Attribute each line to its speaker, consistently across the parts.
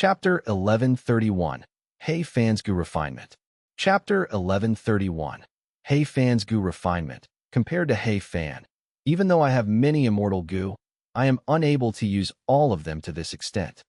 Speaker 1: Chapter 1131. Hey Fans Gu Refinement. Chapter 1131. Hey Fans Gu Refinement. Compared to Hey Fan, even though I have many immortal Gu, I am unable to use all of them to this extent.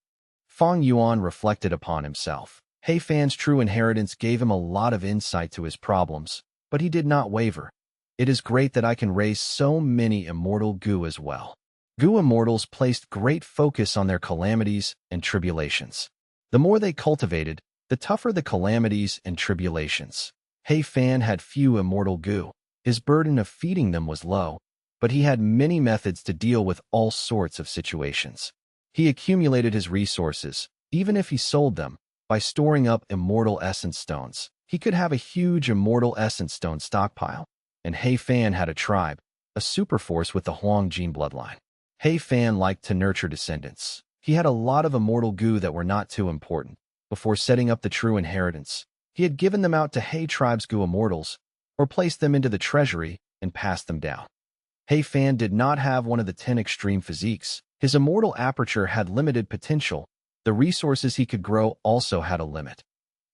Speaker 1: Fang Yuan reflected upon himself. Hey Fan's true inheritance gave him a lot of insight to his problems, but he did not waver. It is great that I can raise so many immortal Gu as well. Gu immortals placed great focus on their calamities and tribulations. The more they cultivated, the tougher the calamities and tribulations. Hey Fan had few immortal Gu. His burden of feeding them was low, but he had many methods to deal with all sorts of situations. He accumulated his resources, even if he sold them, by storing up immortal essence stones. He could have a huge immortal essence stone stockpile. And Hey Fan had a tribe, a superforce with the Huang gene bloodline. Hey Fan liked to nurture descendants. He had a lot of immortal Gu that were not too important. Before setting up the true inheritance, he had given them out to Hey Tribe's Gu immortals, or placed them into the treasury and passed them down. Hey Fan did not have one of the 10 extreme physiques. His immortal aperture had limited potential. The resources he could grow also had a limit.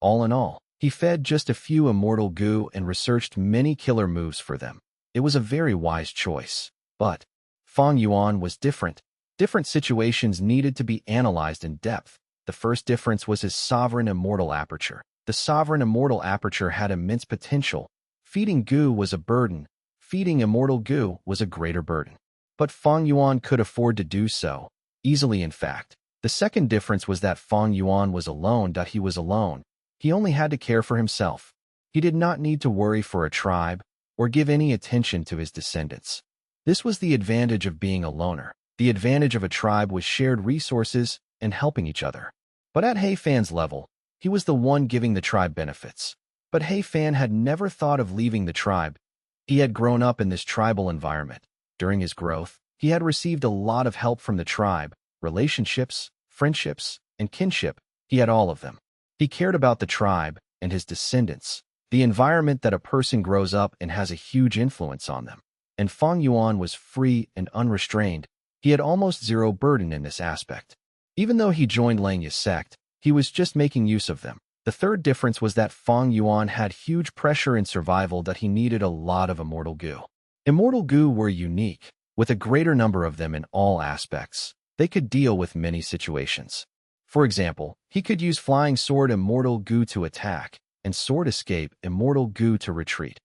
Speaker 1: All in all, he fed just a few immortal Gu and researched many killer moves for them. It was a very wise choice. But Fang Yuan was different. Different situations needed to be analyzed in depth. The first difference was his sovereign immortal aperture. The sovereign immortal aperture had immense potential. Feeding Gu was a burden. Feeding immortal Gu was a greater burden. But Fang Yuan could afford to do so, easily in fact. The second difference was that Fang Yuan was alone. He was alone. He only had to care for himself. He did not need to worry for a tribe or give any attention to his descendants. This was the advantage of being a loner. The advantage of a tribe was shared resources and helping each other. But at Hey Fan's level, he was the one giving the tribe benefits. But Hey Fan had never thought of leaving the tribe. He had grown up in this tribal environment. During his growth, he had received a lot of help from the tribe, relationships, friendships, and kinship. He had all of them. He cared about the tribe and his descendants, the environment that a person grows up in has a huge influence on them. And Fang Yuan was free and unrestrained. He had almost zero burden in this aspect. Even though he joined Langya's sect, he was just making use of them. The third difference was that Fang Yuan had huge pressure in survival that he needed a lot of immortal Gu. Immortal Gu were unique, with a greater number of them in all aspects. They could deal with many situations. For example, he could use Flying Sword Immortal Gu to attack, and Sword Escape Immortal Gu to retreat.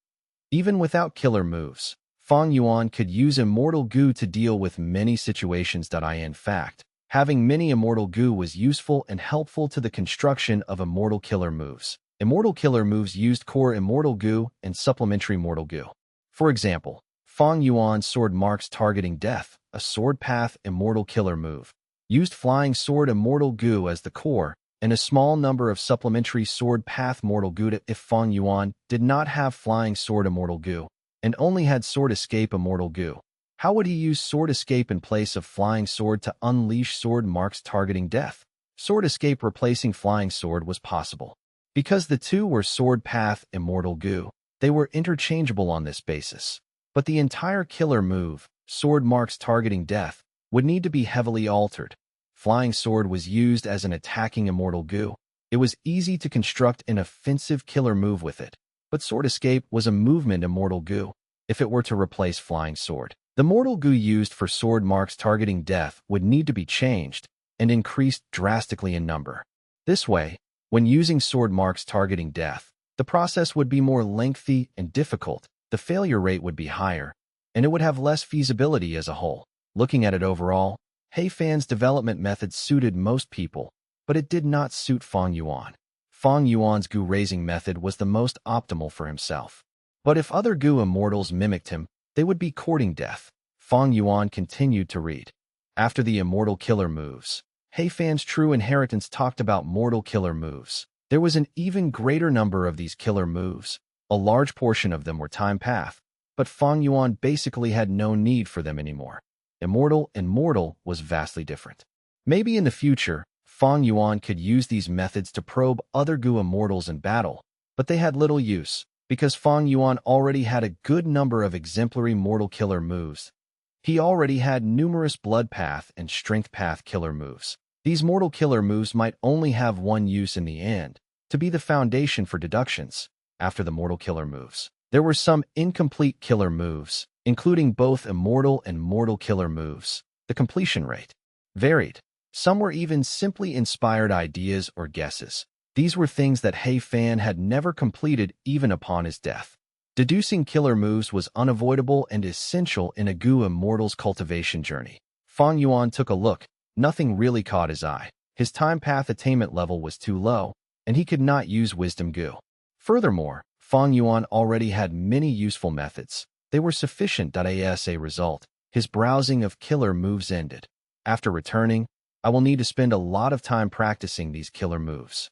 Speaker 1: Even without killer moves, Fang Yuan could use Immortal Gu to deal with many situations. In fact, having many Immortal Gu was useful and helpful to the construction of Immortal Killer moves. Immortal Killer moves used core Immortal Gu and supplementary Mortal Gu. For example, Fang Yuan's Sword Marks Targeting Death, a Sword Path Immortal Killer move, used Flying Sword Immortal Gu as the core, and a small number of supplementary Sword Path Mortal Gu. If Fang Yuan did not have Flying Sword Immortal Gu, and only had Sword Escape Immortal Gu, how would he use Sword Escape in place of Flying Sword to unleash Sword Marks Targeting Death? Sword Escape replacing Flying Sword was possible. Because the two were Sword Path Immortal Gu, they were interchangeable on this basis. But the entire killer move, Sword Marks Targeting Death, would need to be heavily altered. Flying Sword was used as an attacking Immortal Gu. It was easy to construct an offensive killer move with it. But Sword Escape was a movement Immortal Gu. If it were to replace Flying Sword, the Mortal Gu used for Sword Marks Targeting Death would need to be changed and increased drastically in number. This way, when using Sword Marks Targeting Death, the process would be more lengthy and difficult, the failure rate would be higher, and it would have less feasibility as a whole. Looking at it overall, Hey Fan's development method suited most people, but it did not suit Fang Yuan. Fang Yuan's Gu raising method was the most optimal for himself. But if other Gu immortals mimicked him, they would be courting death. Fang Yuan continued to read. After the immortal killer moves, Hey Fan's true inheritance talked about mortal killer moves. There was an even greater number of these killer moves. A large portion of them were time path, but Fang Yuan basically had no need for them anymore. Immortal and mortal was vastly different. Maybe in the future, Fang Yuan could use these methods to probe other Gu immortals in battle, but they had little use, because Fang Yuan already had a good number of exemplary mortal killer moves. He already had numerous blood path and strength path killer moves. These mortal killer moves might only have one use in the end, to be the foundation for deductions after the mortal killer moves. There were some incomplete killer moves, including both immortal and mortal killer moves. The completion rate varied. Some were even simply inspired ideas or guesses. These were things that Feng had never completed even upon his death. Deducing killer moves was unavoidable and essential in a Gu Immortal's cultivation journey. Fang Yuan took a look. Nothing really caught his eye. His time path attainment level was too low, and he could not use Wisdom Gu. Furthermore, Fang Yuan already had many useful methods. They were sufficient. As a result, his browsing of killer moves ended. After returning, I will need to spend a lot of time practicing these killer moves.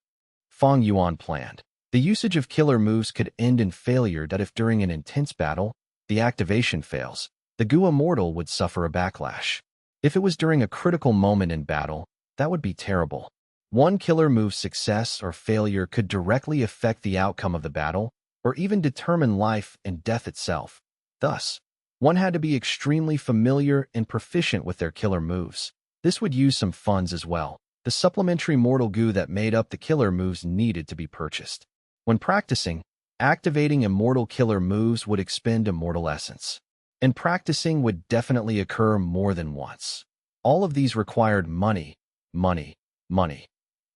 Speaker 1: Fang Yuan planned. The usage of killer moves could end in failure. That if during an intense battle, the activation fails, the Gu Immortal would suffer a backlash. If it was during a critical moment in battle, that would be terrible. One killer move's success or failure could directly affect the outcome of the battle, or even determine life and death itself. Thus, one had to be extremely familiar and proficient with their killer moves. This would use some funds as well. The supplementary mortal Gu that made up the killer moves needed to be purchased. When practicing, activating immortal killer moves would expend immortal essence, and practicing would definitely occur more than once. All of these required money, money, money.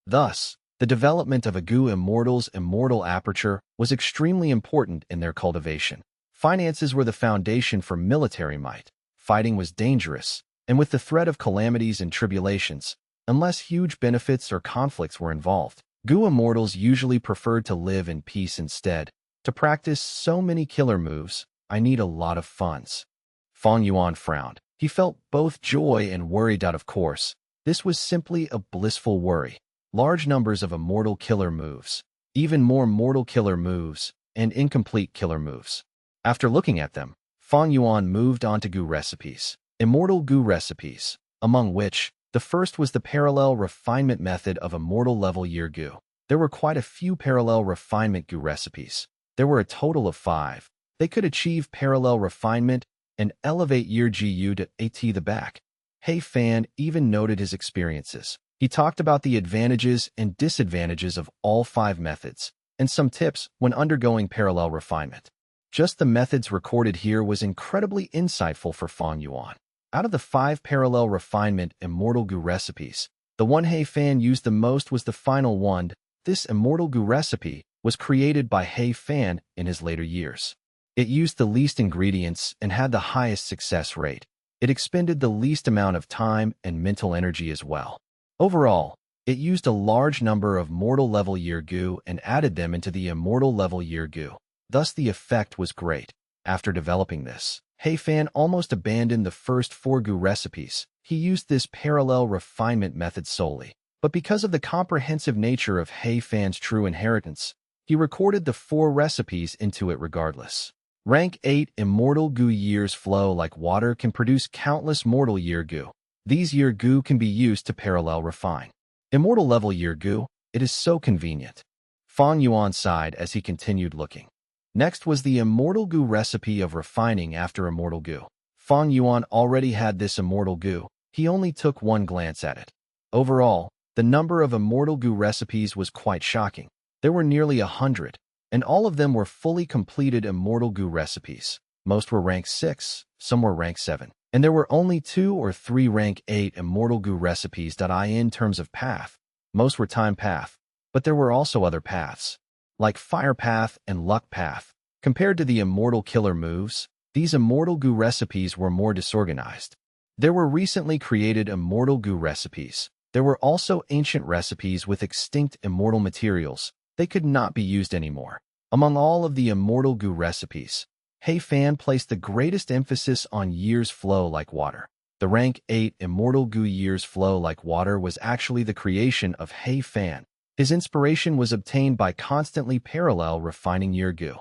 Speaker 1: Thus, the development of a Gu Immortal's immortal aperture was extremely important in their cultivation. Finances were the foundation for military might. Fighting was dangerous, and with the threat of calamities and tribulations, unless huge benefits or conflicts were involved, Gu Immortals usually preferred to live in peace instead. To practice so many killer moves, I need a lot of funds. Fang Yuan frowned. He felt both joy and worry. Of course, this was simply a blissful worry. Large numbers of immortal killer moves, even more mortal killer moves, and incomplete killer moves. After looking at them, Fang Yuan moved on to Gu recipes. Immortal Gu recipes, among which the first was the parallel refinement method of immortal level year Gu. There were quite a few parallel refinement Gu recipes. There were a total of 5. They could achieve parallel refinement and elevate year Gu to AT the back. Feng even noted his experiences. He talked about the advantages and disadvantages of all 5 methods, and some tips when undergoing parallel refinement. Just the methods recorded here was incredibly insightful for Fang Yuan. Out of the 5 parallel refinement immortal Gu recipes, the one Feng used the most was the final one. This immortal Gu recipe was created by Feng in his later years. It used the least ingredients and had the highest success rate. It expended the least amount of time and mental energy as well. Overall, it used a large number of mortal level year Gu and added them into the immortal level year Gu. Thus the effect was great. After developing this, Feng almost abandoned the first 4 Gu recipes. He used this parallel refinement method solely. But because of the comprehensive nature of Feng's true inheritance, he recorded the 4 recipes into it regardless. Rank 8 Immortal Gu years flow like water can produce countless mortal year Gu. These year Gu can be used to parallel refine. Immortal level year Gu, it is so convenient. Fang Yuan sighed as he continued looking. Next was the Immortal Gu recipe of refining after Immortal Gu. Fang Yuan already had this Immortal Gu. He only took one glance at it. Overall, the number of Immortal Gu recipes was quite shocking. There were nearly 100, and all of them were fully completed Immortal Gu recipes. Most were rank 6, some were rank 7, and there were only 2 or 3 rank 8 Immortal Gu recipes. In terms of path, most were time path, but there were also other paths, like fire path and luck path. Compared to the immortal killer moves, these Immortal Gu recipes were more disorganized. There were recently created Immortal Gu recipes. There were also ancient recipes with extinct immortal materials. They could not be used anymore. Among all of the Immortal Gu recipes, Feng placed the greatest emphasis on years flow like water. The rank 8 Immortal Gu years flow like water was actually the creation of Feng. His inspiration was obtained by constantly parallel refining year Gu.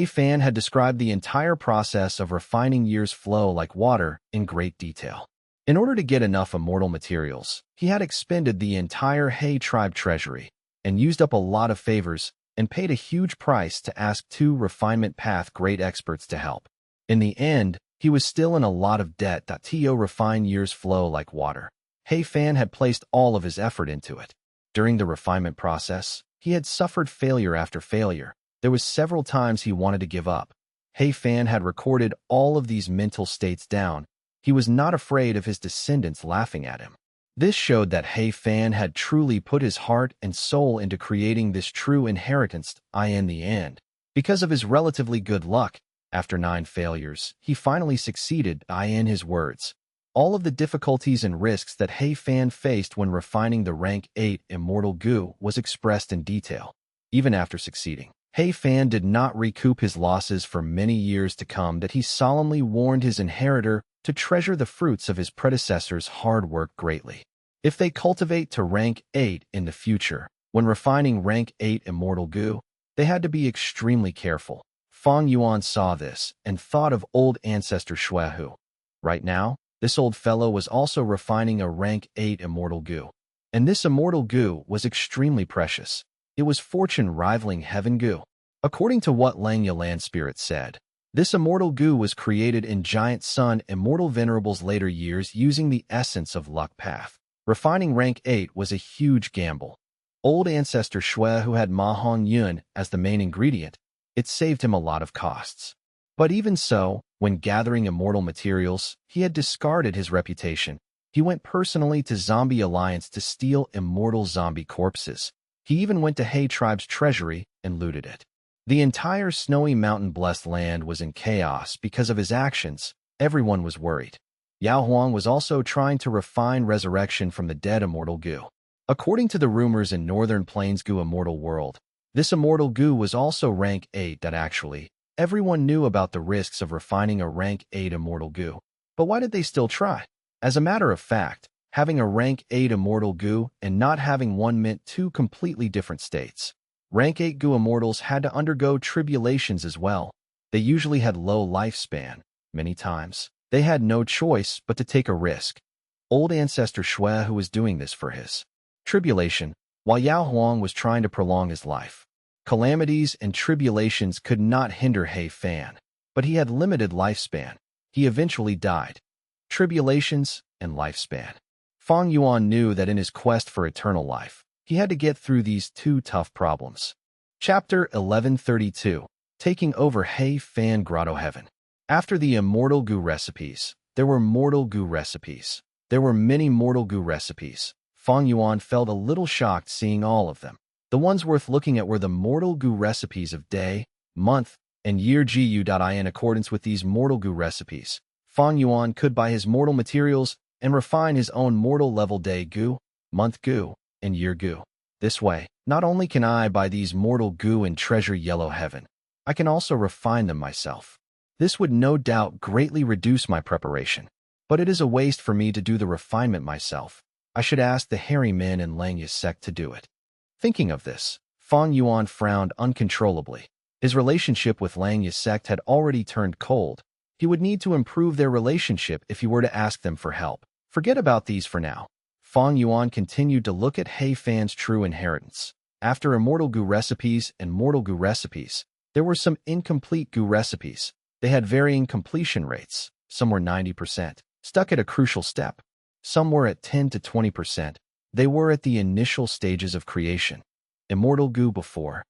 Speaker 1: Feng had described the entire process of refining years flow like water in great detail. In order to get enough immortal materials, he had expended the entire tribe treasury and used up a lot of favors and paid a huge price to ask 2 refinement path great experts to help. In the end, he was still in a lot of debt. To refine years flow like water. He Fan had placed all of his effort into it. During the refinement process, he had suffered failure after failure. There was several times he wanted to give up. He Fan had recorded all of these mental states down. He was not afraid of his descendants laughing at him. This showed that He Fan had truly put his heart and soul into creating this true inheritance. In the end, because of his relatively good luck, after 9 failures, he finally succeeded. In his words, all of the difficulties and risks that He Fan faced when refining the rank 8 immortal goo was expressed in detail. Even after succeeding, He Fan did not recoup his losses for many years to come. That he solemnly warned his inheritor to treasure the fruits of his predecessors' hard work greatly. If they cultivate to rank 8 in the future, when refining rank 8 immortal goo, they had to be extremely careful. Fang Yuan saw this and thought of old ancestor Shui who, right now, this old fellow was also refining a rank 8 immortal goo. And this immortal goo was extremely precious. It was fortune-rivaling heaven goo. According to what Lang Yalan Spirit said, this immortal goo was created in Giant Sun Immortal Venerable's later years using the essence of luck path. Refining rank 8 was a huge gamble. Old ancestor Shui who had Ma Hong Yun as the main ingredient, it saved him a lot of costs. But even so, when gathering immortal materials, he had discarded his reputation. He went personally to Zombie Alliance to steal immortal zombie corpses. He even went to He Tribe's treasury and looted it. The entire snowy mountain-blessed land was in chaos because of his actions. Everyone was worried. Yao Huang was also trying to refine resurrection from the dead immortal goo. According to the rumors in Northern Plains Goo Immortal World, this immortal goo was also rank 8. That actually, everyone knew about the risks of refining a rank 8 immortal goo. But why did they still try? As a matter of fact, having a rank 8 immortal goo and not having one meant 2 completely different states. Rank 8 goo immortals had to undergo tribulations as well. They usually had low lifespan. Many times, they had no choice but to take a risk. Old ancestor Shui who was doing this for his tribulation, while Yao Huang was trying to prolong his life. Calamities and tribulations could not hinder He Fan, but he had limited lifespan. He eventually died. Tribulations and lifespan. Fang Yuan knew that in his quest for eternal life, he had to get through these 2 tough problems. Chapter 1132. Taking over He Fan Grotto Heaven. After the immortal goo recipes, there were mortal goo recipes. There were many mortal goo recipes. Fang Yuan felt a little shocked seeing all of them. The ones worth looking at were the mortal goo recipes of day, month, and year GU. In accordance with these mortal goo recipes, Fang Yuan could buy his mortal materials and refine his own mortal level day goo, month goo, and year goo. This way, not only can I buy these mortal goo and treasure yellow heaven, I can also refine them myself. This would no doubt greatly reduce my preparation, but it is a waste for me to do the refinement myself. I should ask the hairy men in Langya's sect to do it. Thinking of this, Fang Yuan frowned uncontrollably. His relationship with Langya's sect had already turned cold. He would need to improve their relationship if he were to ask them for help. Forget about these for now. Fang Yuan continued to look at He Fan's true inheritance. After immortal goo recipes and mortal goo recipes, there were some incomplete goo recipes. They had varying completion rates. Some were 90%, stuck at a crucial step. Some were at 10 to 20%. They were at the initial stages of creation. Immortal goo before.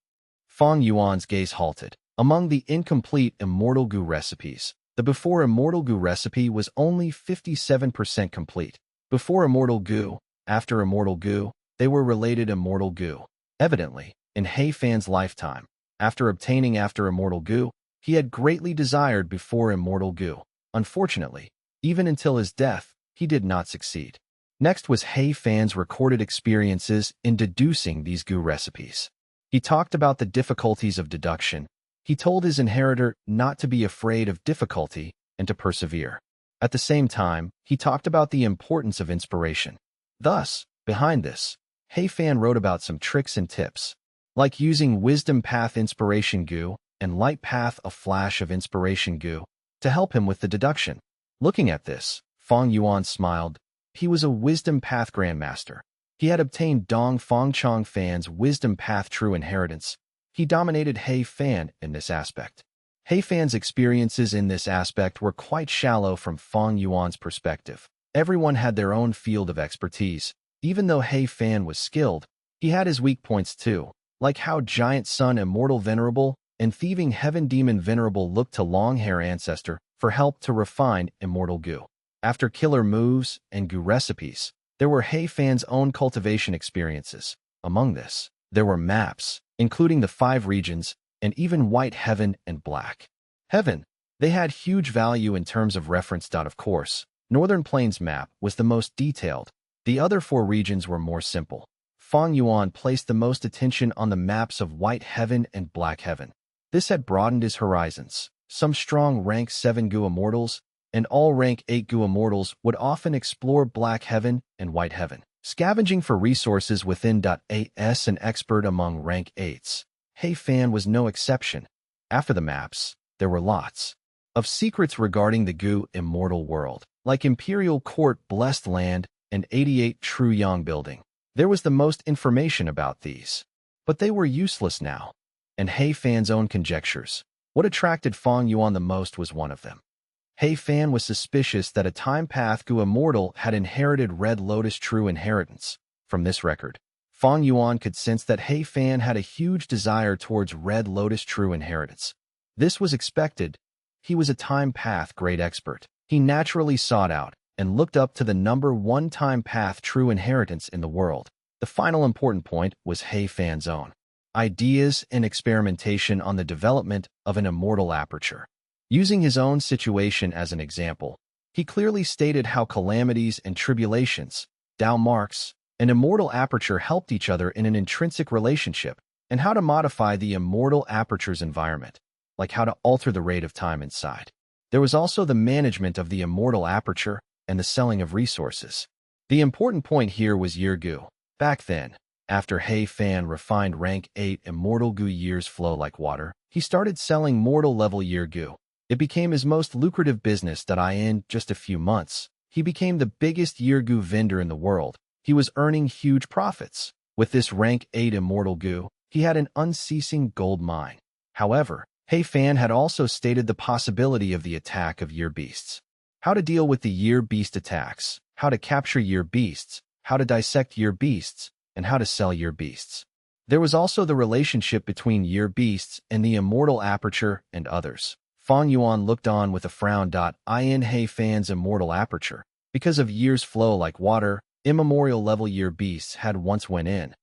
Speaker 1: Fang Yuan's gaze halted. Among the incomplete immortal goo recipes, the before immortal goo recipe was only 57% complete. Before immortal goo, after immortal goo, they were related immortal goo. Evidently, in He Fan's lifetime, after obtaining after immortal goo, he had greatly desired before immortal goo. Unfortunately, even until his death, he did not succeed. Next was He Fan's recorded experiences in deducing these goo recipes. He talked about the difficulties of deduction. He told his inheritor not to be afraid of difficulty and to persevere. At the same time, he talked about the importance of inspiration. Thus, behind this, He Fan wrote about some tricks and tips, like using wisdom path inspiration goo and light path a flash of inspiration goo to help him with the deduction. Looking at this, Fang Yuan smiled. He was a wisdom path grandmaster. He had obtained Dong Fangchong Fan's wisdom path true inheritance. He dominated He Fan in this aspect. He Fan's experiences in this aspect were quite shallow from Fang Yuan's perspective. Everyone had their own field of expertise. Even though He Fan was skilled, he had his weak points too, like how Giant Sun Immortal Venerable and Thieving Heaven Demon Venerable looked to Longhair Ancestor for help to refine Immortal Goo. After killer moves and goo recipes, there were He Fan's own cultivation experiences. Among this, there were maps, including the 5 regions, and even White Heaven and Black Heaven. They had huge value in terms of reference. Of course, Northern Plains map was the most detailed. The other 4 regions were more simple. Fang Yuan placed the most attention on the maps of White Heaven and Black Heaven. This had broadened his horizons. Some strong rank 7 Goo Immortals and all rank 8 Goo Immortals would often explore Black Heaven and White Heaven, scavenging for resources within. As an expert among rank 8s, He Fan was no exception. After the maps, there were lots of secrets regarding the Goo Immortal world, like Imperial Court Blessed Land and 88 True Yang Building. There was the most information about these, but they were useless now, and He Fan's own conjectures. What attracted Fang Yuan the most was one of them. He Fan was suspicious that a Time Path Goo Immortal had inherited Red Lotus True Inheritance. From this record, Fang Yuan could sense that He Fan had a huge desire towards Red Lotus True Inheritance. This was expected. He was a Time Path Great Expert. He naturally sought out and looked up to the number 1 Time Path True Inheritance in the world. The final important point was He Fan's own ideas and experimentation on the development of an immortal aperture. Using his own situation as an example, he clearly stated how calamities and tribulations, Tao marks, and immortal aperture helped each other in an intrinsic relationship, and how to modify the immortal aperture's environment, like how to alter the rate of time inside. There was also the management of the immortal aperture and the selling of resources. The important point here was year Goo. Back then, after He Fan refined rank 8 immortal Goo years flow like water, he started selling mortal level year Goo. It became his most lucrative business. In just a few months, he became the biggest year Goo vendor in the world. He was earning huge profits. With this rank 8 immortal Goo, he had an unceasing gold mine. However, He Fan had also stated the possibility of the attack of year beasts. How to deal with the year beast attacks, how to capture year beasts, how to dissect year beasts, and how to sell year beasts. There was also the relationship between year beasts and the immortal aperture and others. Fang Yuan looked on with a frown. In He Fan's immortal aperture, because of years flow like water, immemorial level year beasts had once went in.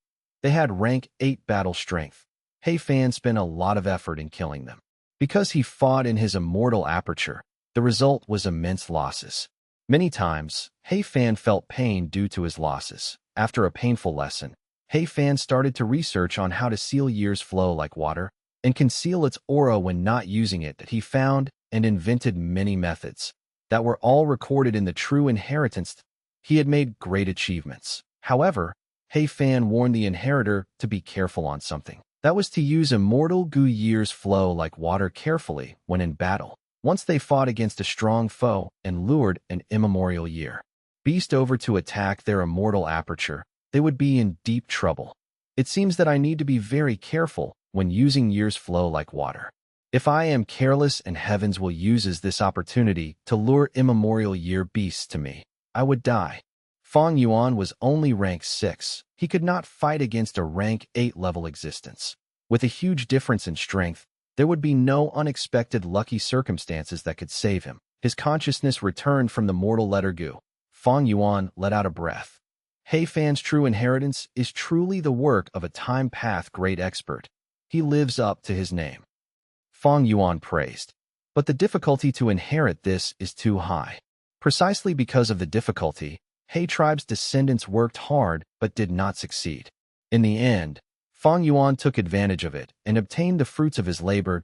Speaker 1: They had rank 8 battle strength. He Fan spent a lot of effort in killing them. Because he fought in his immortal aperture, the result was immense losses. Many times, He Fan felt pain due to his losses. After a painful lesson, He Fan started to research on how to seal years flow like water and conceal its aura when not using it. He found and invented many methods that were all recorded in the True Inheritance. He had made great achievements. However, He Fan warned the inheritor to be careful on something. That was to use immortal Goo years flow like water carefully when in battle. Once they fought against a strong foe and lured an immemorial year beast over to attack their immortal aperture, they would be in deep trouble. It seems that I need to be very careful when using years flow like water. If I am careless and heavens will uses this opportunity to lure immemorial year beasts to me, I would die. Fang Yuan was only rank 6. He could not fight against a rank 8 level existence. With a huge difference in strength, there would be no unexpected lucky circumstances that could save him. His consciousness returned from the mortal letter Goo. Fang Yuan let out a breath. He Fan's true inheritance is truly the work of a Time Path Great Expert. He lives up to his name. Fang Yuan praised. But the difficulty to inherit this is too high. Precisely because of the difficulty, He tribe's descendants worked hard but did not succeed. In the end, Fang Yuan took advantage of it and obtained the fruits of his labor.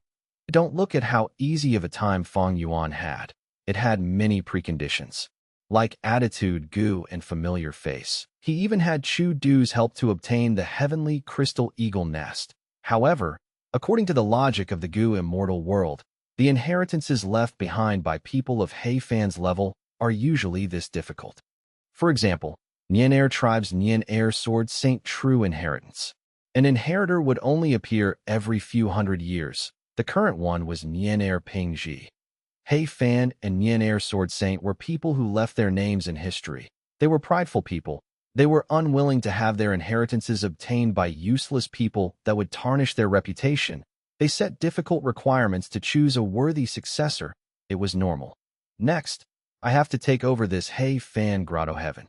Speaker 1: Don't look at how easy of a time Fang Yuan had. It had many preconditions, like attitude, Goo, and familiar face. He even had Chu Du's help to obtain the heavenly crystal eagle nest. However, according to the logic of the Goo immortal world, the inheritances left behind by people of He Fan's level are usually this difficult. For example, Nian Air tribe's Nian Air sword Saint True Inheritance. An inheritor would only appear every few hundred years. The current one was Nian Air Ping Ji. He Fan and Yin Air Sword Saint were people who left their names in history. They were prideful people. They were unwilling to have their inheritances obtained by useless people that would tarnish their reputation. They set difficult requirements to choose a worthy successor. It was normal. Next, I have to take over this He Fan Grotto Heaven.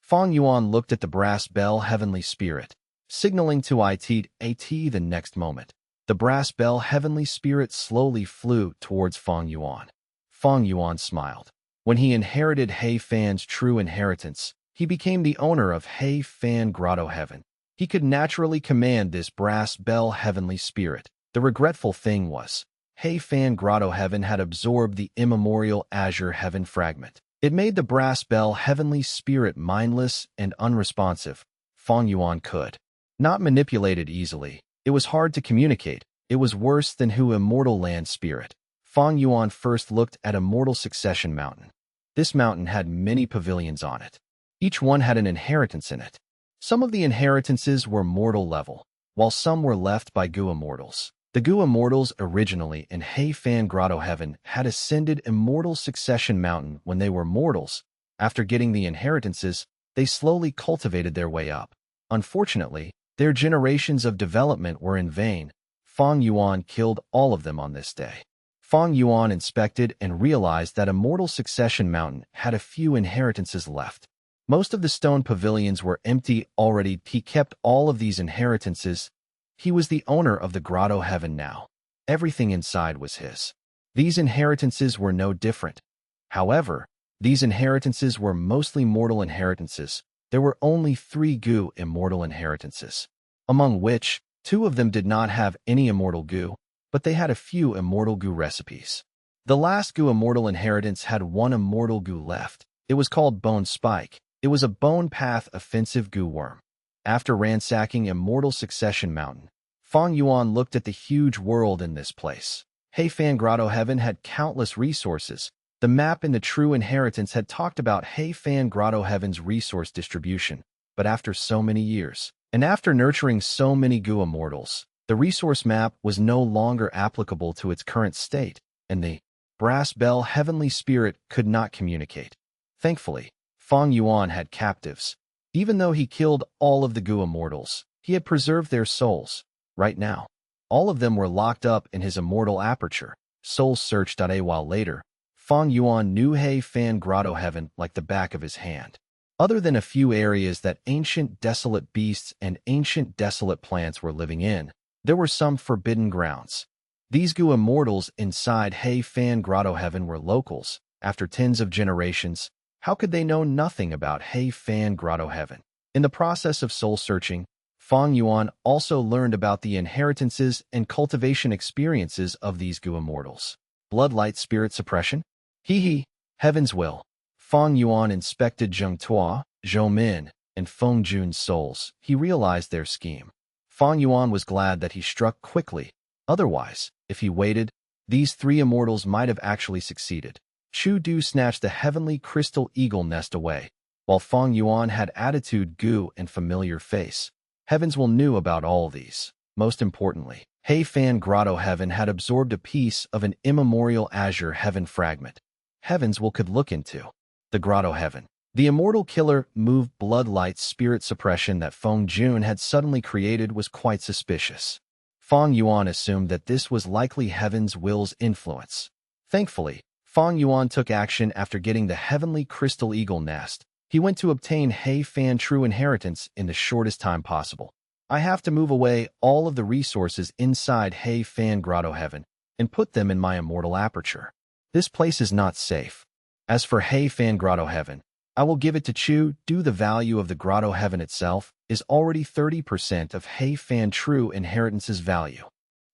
Speaker 1: Fang Yuan looked at the brass bell heavenly spirit, signaling to it the next moment. The brass bell heavenly spirit slowly flew towards Fang Yuan. Fang Yuan smiled. When he inherited He Fan's true inheritance, he became the owner of He Fan Grotto Heaven. He could naturally command this brass bell heavenly spirit. The regretful thing was, He Fan Grotto Heaven had absorbed the immemorial azure heaven fragment. It made the brass bell heavenly spirit mindless and unresponsive. Fang Yuan could not manipulate it easily. It was hard to communicate. It was worse than Hu Immortal Land Spirit. Fang Yuan first looked at Immortal Succession Mountain. This mountain had many pavilions on it. Each one had an inheritance in it. Some of the inheritances were mortal level, while some were left by Gu Immortals. The Gu Immortals originally in He Fan Grotto Heaven had ascended Immortal Succession Mountain when they were mortals. After getting the inheritances, they slowly cultivated their way up. Unfortunately, their generations of development were in vain. Fang Yuan killed all of them on this day. Fang Yuan inspected and realized that Immortal Succession Mountain had a few inheritances left. Most of the stone pavilions were empty already. He kept all of these inheritances. He was the owner of the Grotto Heaven now. Everything inside was his. These inheritances were no different. However, these inheritances were mostly mortal inheritances. There were only 3 Gu immortal inheritances, among which 2 of them did not have any immortal Gu, but they had a few immortal Gu recipes. The last Gu immortal inheritance had 1 immortal Gu left. It was called Bone Spike. It was a bone path offensive Gu worm. After ransacking Immortal Succession Mountain, Fang Yuan looked at the huge world in this place. He Fan Grotto Heaven had countless resources. The map in the True Inheritance had talked about He Fan Grotto Heaven's resource distribution, but after so many years, and after nurturing so many Gu Immortals, the resource map was no longer applicable to its current state, and the brass bell heavenly spirit could not communicate. Thankfully, Fang Yuan had captives. Even though he killed all of the Gu Immortals, he had preserved their souls. Right now, all of them were locked up in his immortal aperture. Soul searched. A while later, Fang Yuan knew He Fan Grotto Heaven like the back of his hand. Other than a few areas that ancient desolate beasts and ancient desolate plants were living in, there were some forbidden grounds. These Gu Immortals inside He Fan Grotto Heaven were locals. After tens of generations, how could they know nothing about He Fan Grotto Heaven? In the process of soul-searching, Fang Yuan also learned about the inheritances and cultivation experiences of these Gu Immortals. Bloodlight spirit suppression? Heaven's will. Fang Yuan inspected Zheng Tua, Zhou Min, and Feng Jun's souls. He realized their scheme. Fang Yuan was glad that he struck quickly. Otherwise, if he waited, these 3 immortals might have actually succeeded. Chu Du snatched the heavenly crystal eagle nest away, while Fang Yuan had attitude Gu and familiar face. Heaven's will knew about all these. Most importantly, He Fan Grotto Heaven had absorbed a piece of an immemorial azure heaven fragment. Heaven's will could look into the Grotto Heaven. The immortal killer moved bloodlight spirit suppression that Feng Jun had suddenly created was quite suspicious. Fang Yuan assumed that this was likely Heaven's will's influence. Thankfully, Fang Yuan took action after getting the heavenly crystal eagle nest. He went to obtain He Fan True Inheritance in the shortest time possible. I have to move away all of the resources inside He Fan Grotto Heaven and put them in my immortal aperture. This place is not safe. As for He Fan Grotto Heaven, I will give it to Chu Du. The value of the Grotto Heaven itself is already 30% of He Fan True Inheritance's value.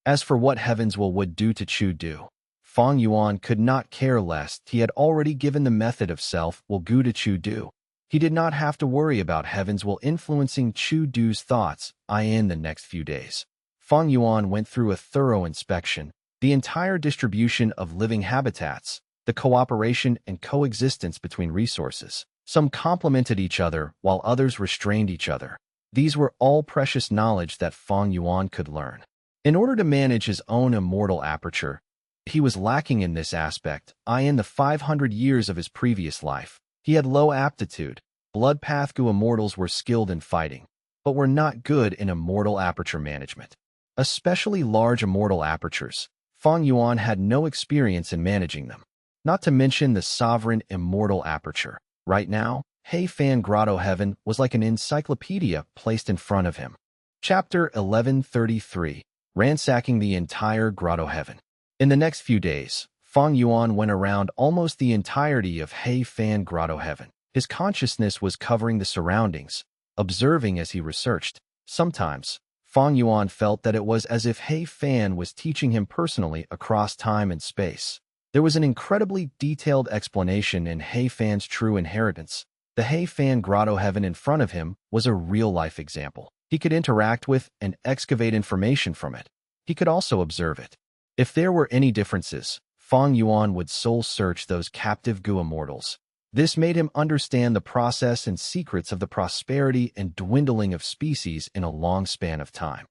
Speaker 1: As for what Heaven's will would do to Chu Du, Fang Yuan could not care less. He had already given the method of self-will Gu to Chu Du. He did not have to worry about Heaven's will influencing Chu Du's thoughts in the next few days. Fang Yuan went through a thorough inspection, the entire distribution of living habitats, the cooperation and coexistence between resources. Some complemented each other while others restrained each other. These were all precious knowledge that Fang Yuan could learn. In order to manage his own immortal aperture, He was lacking in this aspect, in the 500 years of his previous life. He had low aptitude. Blood path Gu immortals were skilled in fighting, but were not good in immortal aperture management. Especially large immortal apertures, Fang Yuan had no experience in managing them. Not to mention the sovereign immortal aperture. Right now, He Fan Grotto Heaven was like an encyclopedia placed in front of him. Chapter 1133. Ransacking the entire Grotto Heaven. In the next few days, Fang Yuan went around almost the entirety of He Fan Grotto Heaven. His consciousness was covering the surroundings, observing as he researched. Sometimes, Fang Yuan felt that it was as if He Fan was teaching him personally across time and space. There was an incredibly detailed explanation in He Fan's true inheritance. The He Fan Grotto Heaven in front of him was a real-life example. He could interact with and excavate information from it. He could also observe it. If there were any differences, Fang Yuan would soul-search those captive Gu immortals. This made him understand the process and secrets of the prosperity and dwindling of species in a long span of time.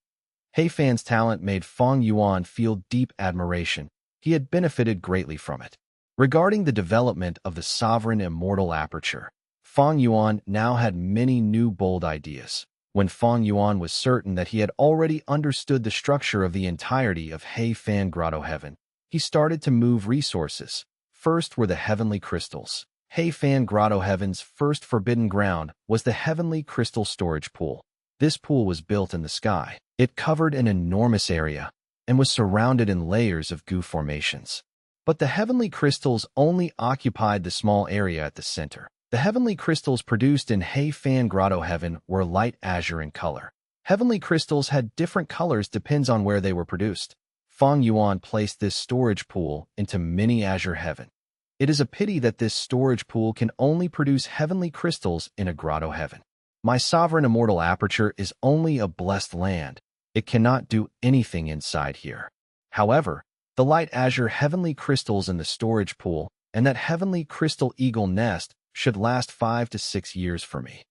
Speaker 1: He Fan's talent made Fang Yuan feel deep admiration. He had benefited greatly from it. Regarding the development of the sovereign immortal aperture, Fang Yuan now had many new bold ideas. When Fang Yuan was certain that he had already understood the structure of the entirety of He Fan Grotto Heaven, he started to move resources. First were the heavenly crystals. He Fan Grotto Heaven's first forbidden ground was the heavenly crystal storage pool. This pool was built in the sky. It covered an enormous area and was surrounded in layers of Gu formations. But the heavenly crystals only occupied the small area at the center. The heavenly crystals produced in He Fan Grotto Heaven were light azure in color. Heavenly crystals had different colors depends on where they were produced. Fang Yuan placed this storage pool into Mini Azure Heaven. It is a pity that this storage pool can only produce heavenly crystals in a Grotto Heaven. My sovereign immortal aperture is only a blessed land. It cannot do anything inside here. However, the light azure heavenly crystals in the storage pool and that heavenly crystal eagle nest should last 5 to 6 years for me.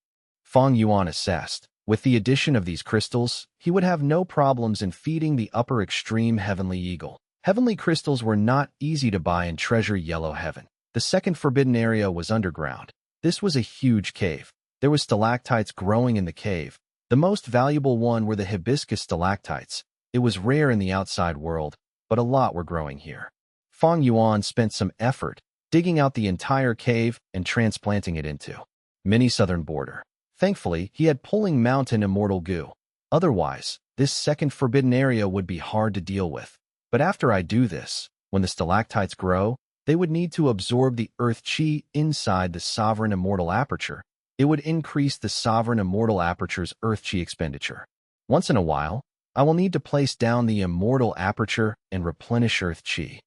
Speaker 1: Fang Yuan assessed. With the addition of these crystals, he would have no problems in feeding the upper extreme heavenly eagle. Heavenly crystals were not easy to buy in Treasure Yellow Heaven. The second forbidden area was underground. This was a huge cave. There were stalactites growing in the cave. The most valuable one were the hibiscus stalactites. It was rare in the outside world, but a lot were growing here. Fang Yuan spent some effort digging out the entire cave and transplanting it into Mini Southern Border. Thankfully, he had Pulling Mountain Immortal Gu. Otherwise, this second forbidden area would be hard to deal with. But after I do this, when the stalactites grow, they would need to absorb the earth chi inside the sovereign immortal aperture. It would increase the sovereign immortal aperture's earth chi expenditure. Once in a while, I will need to place down the immortal aperture and replenish earth chi.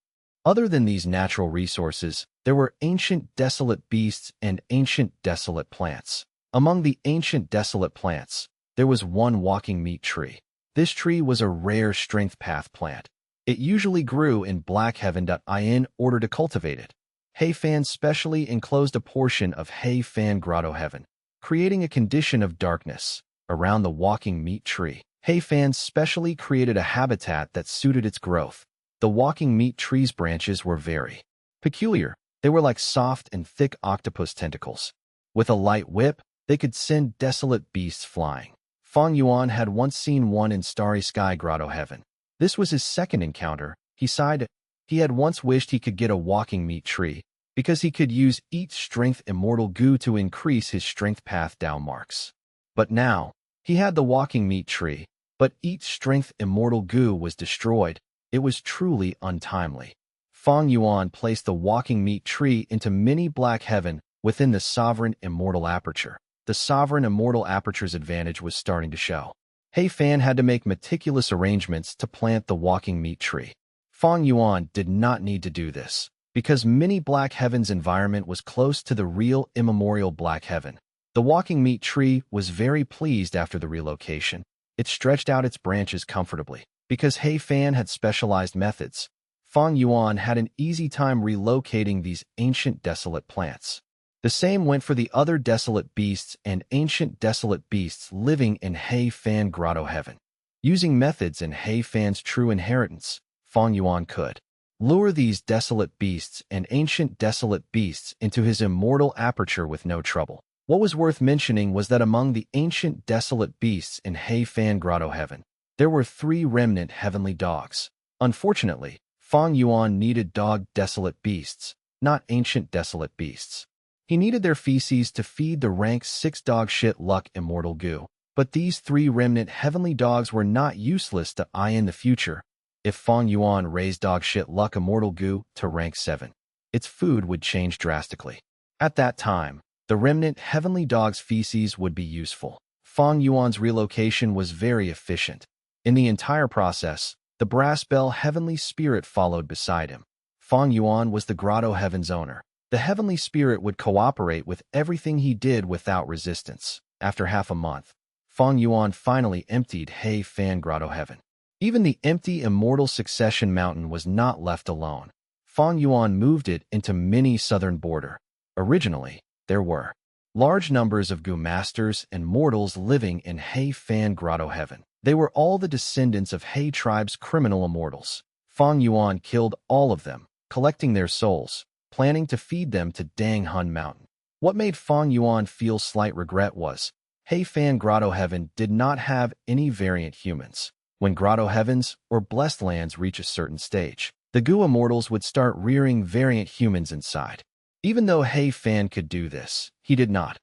Speaker 1: Other than these natural resources, there were ancient desolate beasts and ancient desolate plants. Among the ancient desolate plants, there was one walking meat tree. This tree was a rare strength path plant. It usually grew in Black Heaven. In order to cultivate it, He Fan specially enclosed a portion of He Fan Grotto Heaven, creating a condition of darkness around the walking meat tree. He Fan specially created a habitat that suited its growth. The walking meat tree's branches were very peculiar. They were like soft and thick octopus tentacles. With a light whip, they could send desolate beasts flying. Fang Yuan had once seen one in Starry Sky Grotto Heaven. This was his second encounter. He sighed. He had once wished he could get a walking meat tree, because he could use each strength immortal Gu to increase his strength path down marks. But now, he had the walking meat tree, but each strength immortal Gu was destroyed. It was truly untimely. Fang Yuan placed the walking meat tree into Mini Black Heaven within the sovereign immortal aperture. The sovereign immortal aperture's advantage was starting to show. He Fan had to make meticulous arrangements to plant the walking meat tree. Fang Yuan did not need to do this, because Mini Black Heaven's environment was close to the real immemorial Black Heaven. The walking meat tree was very pleased after the relocation. It stretched out its branches comfortably. Because He Fan had specialized methods, Fang Yuan had an easy time relocating these ancient desolate plants. The same went for the other desolate beasts and ancient desolate beasts living in He Fan Grotto Heaven. Using methods in He Fan's true inheritance, Fang Yuan could lure these desolate beasts and ancient desolate beasts into his immortal aperture with no trouble. What was worth mentioning was that among the ancient desolate beasts in Heifan Grotto Heaven, there were 3 remnant heavenly dogs. Unfortunately, Fang Yuan needed dog desolate beasts, not ancient desolate beasts. He needed their feces to feed the rank 6 dog shit luck immortal goo. But these 3 remnant heavenly dogs were not useless to eye in the future. If Fang Yuan raised dog shit luck immortal goo to rank 7, its food would change drastically. At that time, the remnant heavenly dog's feces would be useful. Fang Yuan's relocation was very efficient. In the entire process, the brass bell heavenly spirit followed beside him. Fang Yuan was the Grotto Heaven's owner. The heavenly spirit would cooperate with everything he did without resistance. After half a month, Fang Yuan finally emptied Heifan Grotto Heaven. Even the empty immortal succession mountain was not left alone. Fang Yuan moved it into mini southern border. Originally, there were large numbers of Gu masters and mortals living in Heifan Grotto Heaven. They were all the descendants of He tribe's criminal immortals. Fang Yuan killed all of them, collecting their souls, planning to feed them to Dang Hun Mountain. What made Fang Yuan feel slight regret was, Heifan Grotto Heaven did not have any variant humans. When Grotto Heavens or Blessed Lands reach a certain stage, the Gu immortals would start rearing variant humans inside. Even though Heifan could do this, he did not.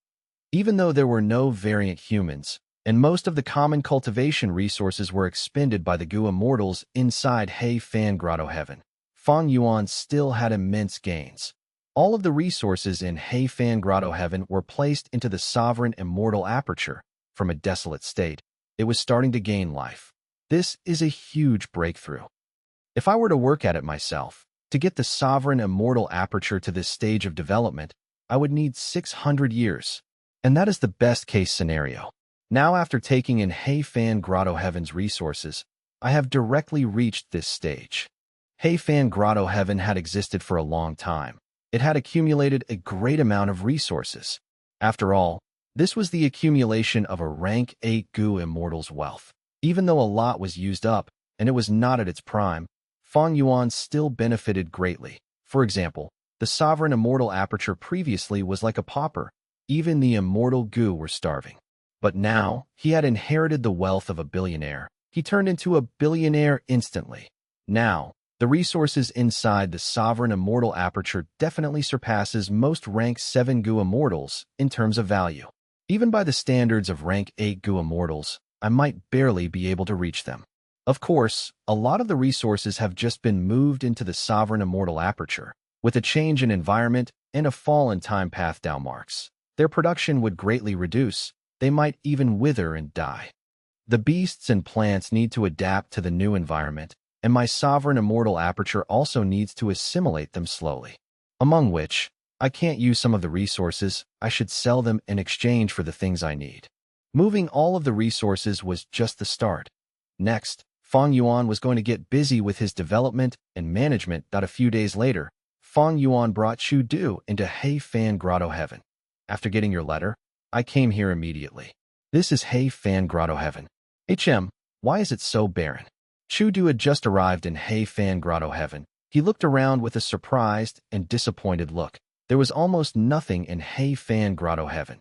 Speaker 1: Even though there were no variant humans, and most of the common cultivation resources were expended by the Gu immortals inside Heifan Grotto Heaven, Fang Yuan still had immense gains. All of the resources in Heifan Grotto Heaven were placed into the sovereign immortal aperture. From a desolate state, it was starting to gain life. This is a huge breakthrough. If I were to work at it myself, to get the sovereign immortal aperture to this stage of development, I would need 600 years. And that is the best-case scenario. Now, after taking in Heifan Grotto Heaven's resources, I have directly reached this stage. Heifan Grotto Heaven had existed for a long time. It had accumulated a great amount of resources. After all, this was the accumulation of a rank 8 Gu immortal's wealth. Even though a lot was used up, and it was not at its prime, Fang Yuan still benefited greatly. For example, the sovereign immortal aperture previously was like a pauper. Even the immortal Gu were starving. But now, he had inherited the wealth of a billionaire. He turned into a billionaire instantly. Now, the resources inside the sovereign immortal aperture definitely surpasses most rank 7 Gu immortals in terms of value. Even by the standards of rank 8 Gu immortals, I might barely be able to reach them. Of course, a lot of the resources have just been moved into the sovereign immortal aperture. With a change in environment and a fall in time path down marks, their production would greatly reduce. They might even wither and die. The beasts and plants need to adapt to the new environment, and my sovereign immortal aperture also needs to assimilate them slowly. Among which, I can't use some of the resources. I should sell them in exchange for the things I need. Moving all of the resources was just the start. Next, Fang Yuan was going to get busy with his development and management. A few days later, Fang Yuan brought Chu Du into Heifan Grotto Heaven. After getting your letter, I came here immediately. This is Heifan Grotto Heaven. Why is it so barren? Chu Du had just arrived in Heifan Grotto Heaven. He looked around with a surprised and disappointed look. There was almost nothing in Heifan Grotto Heaven.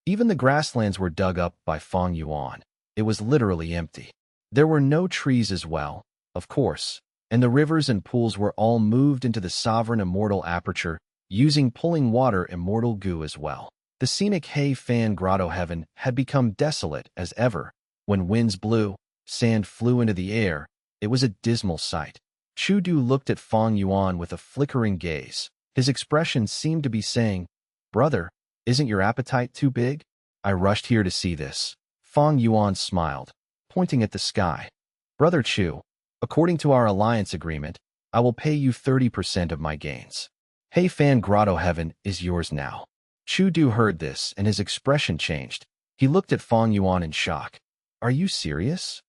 Speaker 1: Even the grasslands were dug up by Fang Yuan. It was literally empty. There were no trees as well, of course, and the rivers and pools were all moved into the sovereign immortal aperture, using pulling water immortal Gu as well. The scenic Heifan Grotto Heaven had become desolate as ever. When winds blew, sand flew into the air. It was a dismal sight. Chu Du looked at Fang Yuan with a flickering gaze. His expression seemed to be saying, "Brother, isn't your appetite too big?" I rushed here to see this. Fang Yuan smiled, pointing at the sky. "Brother Chu, according to our alliance agreement, I will pay you 30% of my gains. Heifan Grotto Heaven is yours now." Chu Du heard this, and his expression changed. He looked at Fang Yuan in shock. "Are you serious?"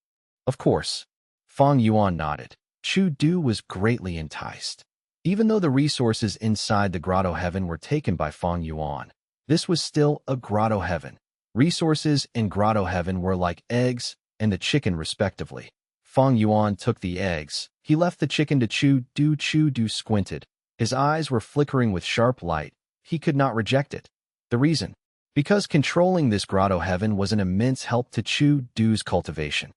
Speaker 1: "Of course." Fang Yuan nodded. Chu Du was greatly enticed. Even though the resources inside the Grotto Heaven were taken by Fang Yuan, this was still a Grotto Heaven. Resources in Grotto Heaven were like eggs and the chicken respectively. Fang Yuan took the eggs, He left the chicken to Chu Du. Chu Du squinted. His eyes were flickering with sharp light. He could not reject it. The reason? Because controlling this grotto heaven was an immense help to Chu Du's cultivation.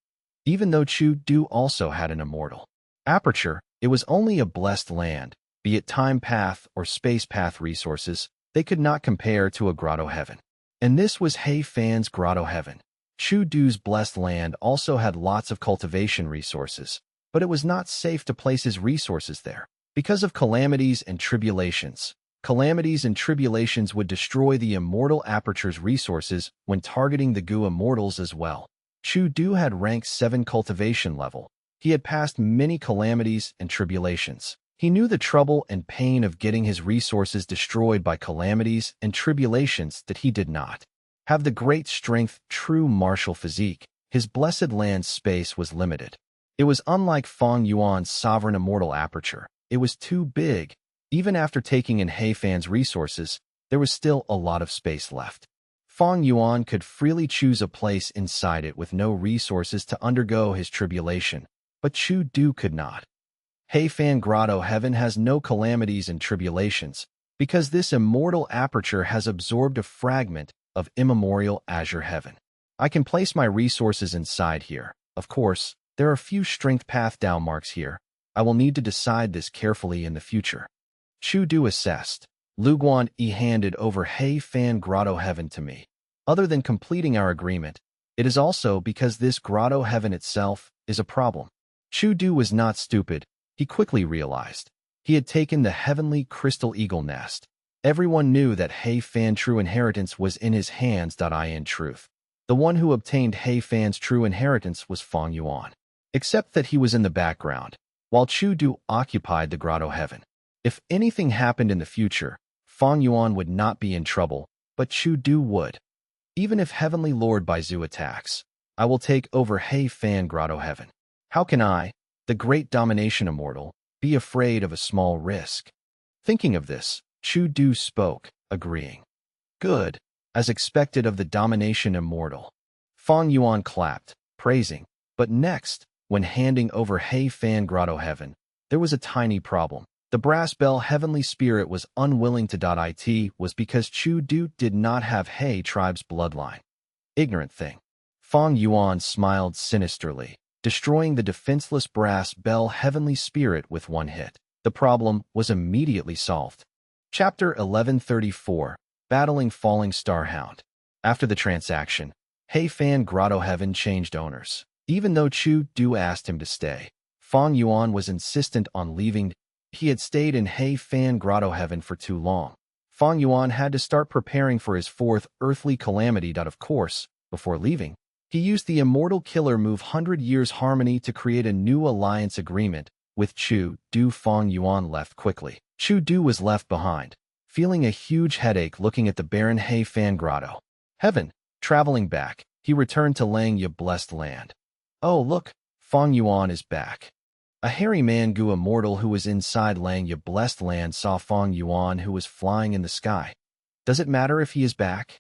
Speaker 1: Even though Chu Du also had an immortal aperture, it was only a blessed land, be it time path or space path resources, they could not compare to a grotto heaven. And this was He Fan's grotto heaven. Chu Du's blessed land also had lots of cultivation resources, but it was not safe to place his resources there. Because of calamities and tribulations. Calamities and tribulations would destroy the immortal aperture's resources when targeting the Gu immortals as well. Chu Du had rank 7 cultivation level. He had passed many calamities and tribulations. He knew the trouble and pain of getting his resources destroyed by calamities and tribulations that he did not have the great strength, true martial physique. His blessed land space was limited. It was unlike Fang Yuan's sovereign immortal aperture. It was too big. Even after taking in He Fan's resources, there was still a lot of space left. Fang Yuan could freely choose a place inside it with no resources to undergo his tribulation, but Chu Du could not. He Fan Grotto Heaven has no calamities and tribulations, because this immortal aperture has absorbed a fragment of immemorial azure heaven. I can place my resources inside here. Of course, there are few strength path down marks here. I will need to decide this carefully in the future. Chu Du assessed. Luguan handed over He Fan Grotto Heaven to me. Other than completing our agreement, it is also because this grotto heaven itself is a problem. Chu Du was not stupid. He quickly realized. He had taken the heavenly crystal eagle nest. Everyone knew that He Fan true inheritance was in his hands. In truth, the one who obtained He Fan's true inheritance was Fang Yuan. Except that he was in the background, while Chu Du occupied the grotto heaven. If anything happened in the future, Fang Yuan would not be in trouble, but Chu Du would. Even if Heavenly Lord Baizu attacks, I will take over He Fan Grotto Heaven. How can I, the great domination immortal, be afraid of a small risk? Thinking of this, Chu Du spoke, agreeing. Good, as expected of the domination immortal. Fang Yuan clapped, praising. But next, when handing over He Fan Grotto Heaven, there was a tiny problem. The brass bell heavenly spirit was unwilling to. It was because Chu Du did not have He tribe's bloodline. Ignorant thing. Fang Yuan smiled sinisterly, destroying the defenseless brass bell heavenly spirit with one hit. The problem was immediately solved. Chapter 1134, Battling Falling Starhound. After the transaction, He Fan Grotto Heaven changed owners. Even though Chu Du asked him to stay, Fang Yuan was insistent on leaving. He had stayed in He Fan Grotto Heaven for too long. Fang Yuan had to start preparing for his 4th earthly calamity. Of course, before leaving, he used the immortal killer move 100 Years Harmony to create a new alliance agreement with Chu Du. Fang Yuan left quickly. Chu Du was left behind, feeling a huge headache looking at the barren He Fan Grotto Heaven. Traveling back, he returned to Langya blessed land. Oh look, Fang Yuan is back. A hairy man Gu immortal who was inside Langya blessed land saw Fang Yuan who was flying in the sky. Does it matter if he is back?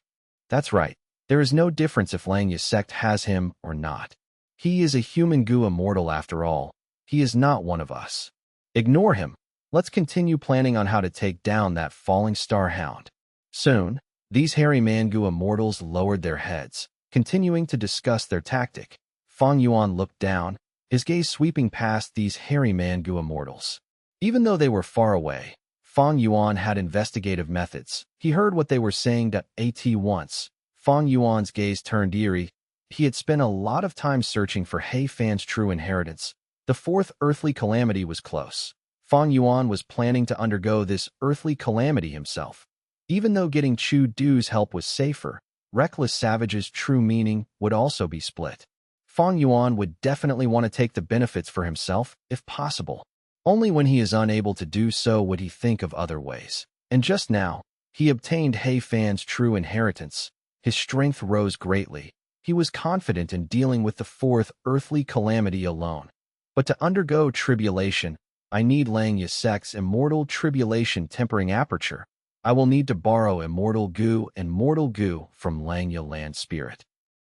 Speaker 1: That's right. There is no difference if Langya sect has him or not. He is a human Gu immortal after all. He is not one of us. Ignore him. Let's continue planning on how to take down that falling star hound. Soon, these hairy man Gu immortals lowered their heads, continuing to discuss their tactic. Fang Yuan looked down, his gaze sweeping past these hairy man Gu immortals. Even though they were far away, Fang Yuan had investigative methods. He heard what they were saying. At once, Fang Yuan's gaze turned eerie. He had spent a lot of time searching for He Fan's true inheritance. The 4th earthly calamity was close. Fang Yuan was planning to undergo this earthly calamity himself. Even though getting Chu Du's help was safer, Reckless Savage's true meaning would also be split. Fang Yuan would definitely want to take the benefits for himself, if possible. Only when he is unable to do so would he think of other ways. And just now, he obtained He Fan's true inheritance. His strength rose greatly. He was confident in dealing with the 4th earthly calamity alone. But to undergo tribulation, I need Langya sect's immortal tribulation tempering aperture. I will need to borrow immortal Gu and mortal Gu from Langya land spirit.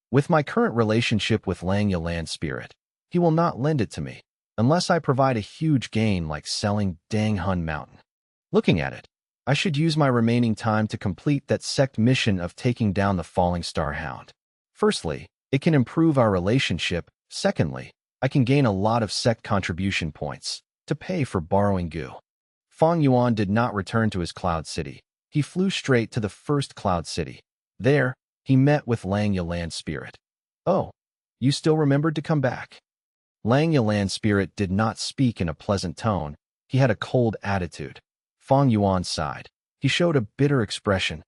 Speaker 1: With my current relationship with Langya land spirit, he will not lend it to me. unless I provide a huge gain like selling Dang Hun Mountain. Looking at it, I should use my remaining time to complete that sect mission of taking down the falling star hound. Firstly, it can improve our relationship. Secondly, I can gain a lot of sect contribution points to pay for borrowing goo. Fang Yuan did not return to his cloud city. He flew straight to the first cloud city. There, he met with Langya Land Spirit. Oh, you still remembered to come back? Langya Land Spirit did not speak in a pleasant tone. He had a cold attitude. Fang Yuan sighed. He showed a bitter expression.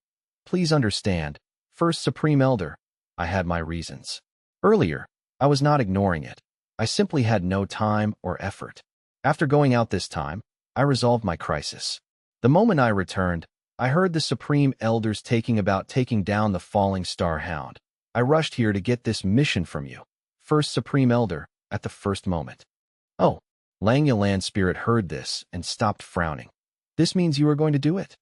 Speaker 1: Please understand, First Supreme Elder, I had my reasons. Earlier, I was not ignoring it. I simply had no time or effort. After going out this time, I resolved my crisis. The moment I returned, I heard the Supreme Elders taking down the falling star hound. I rushed here to get this mission from you, First Supreme Elder, at the first moment. Oh, Langya Land Spirit heard this and stopped frowning. This means you are going to do it?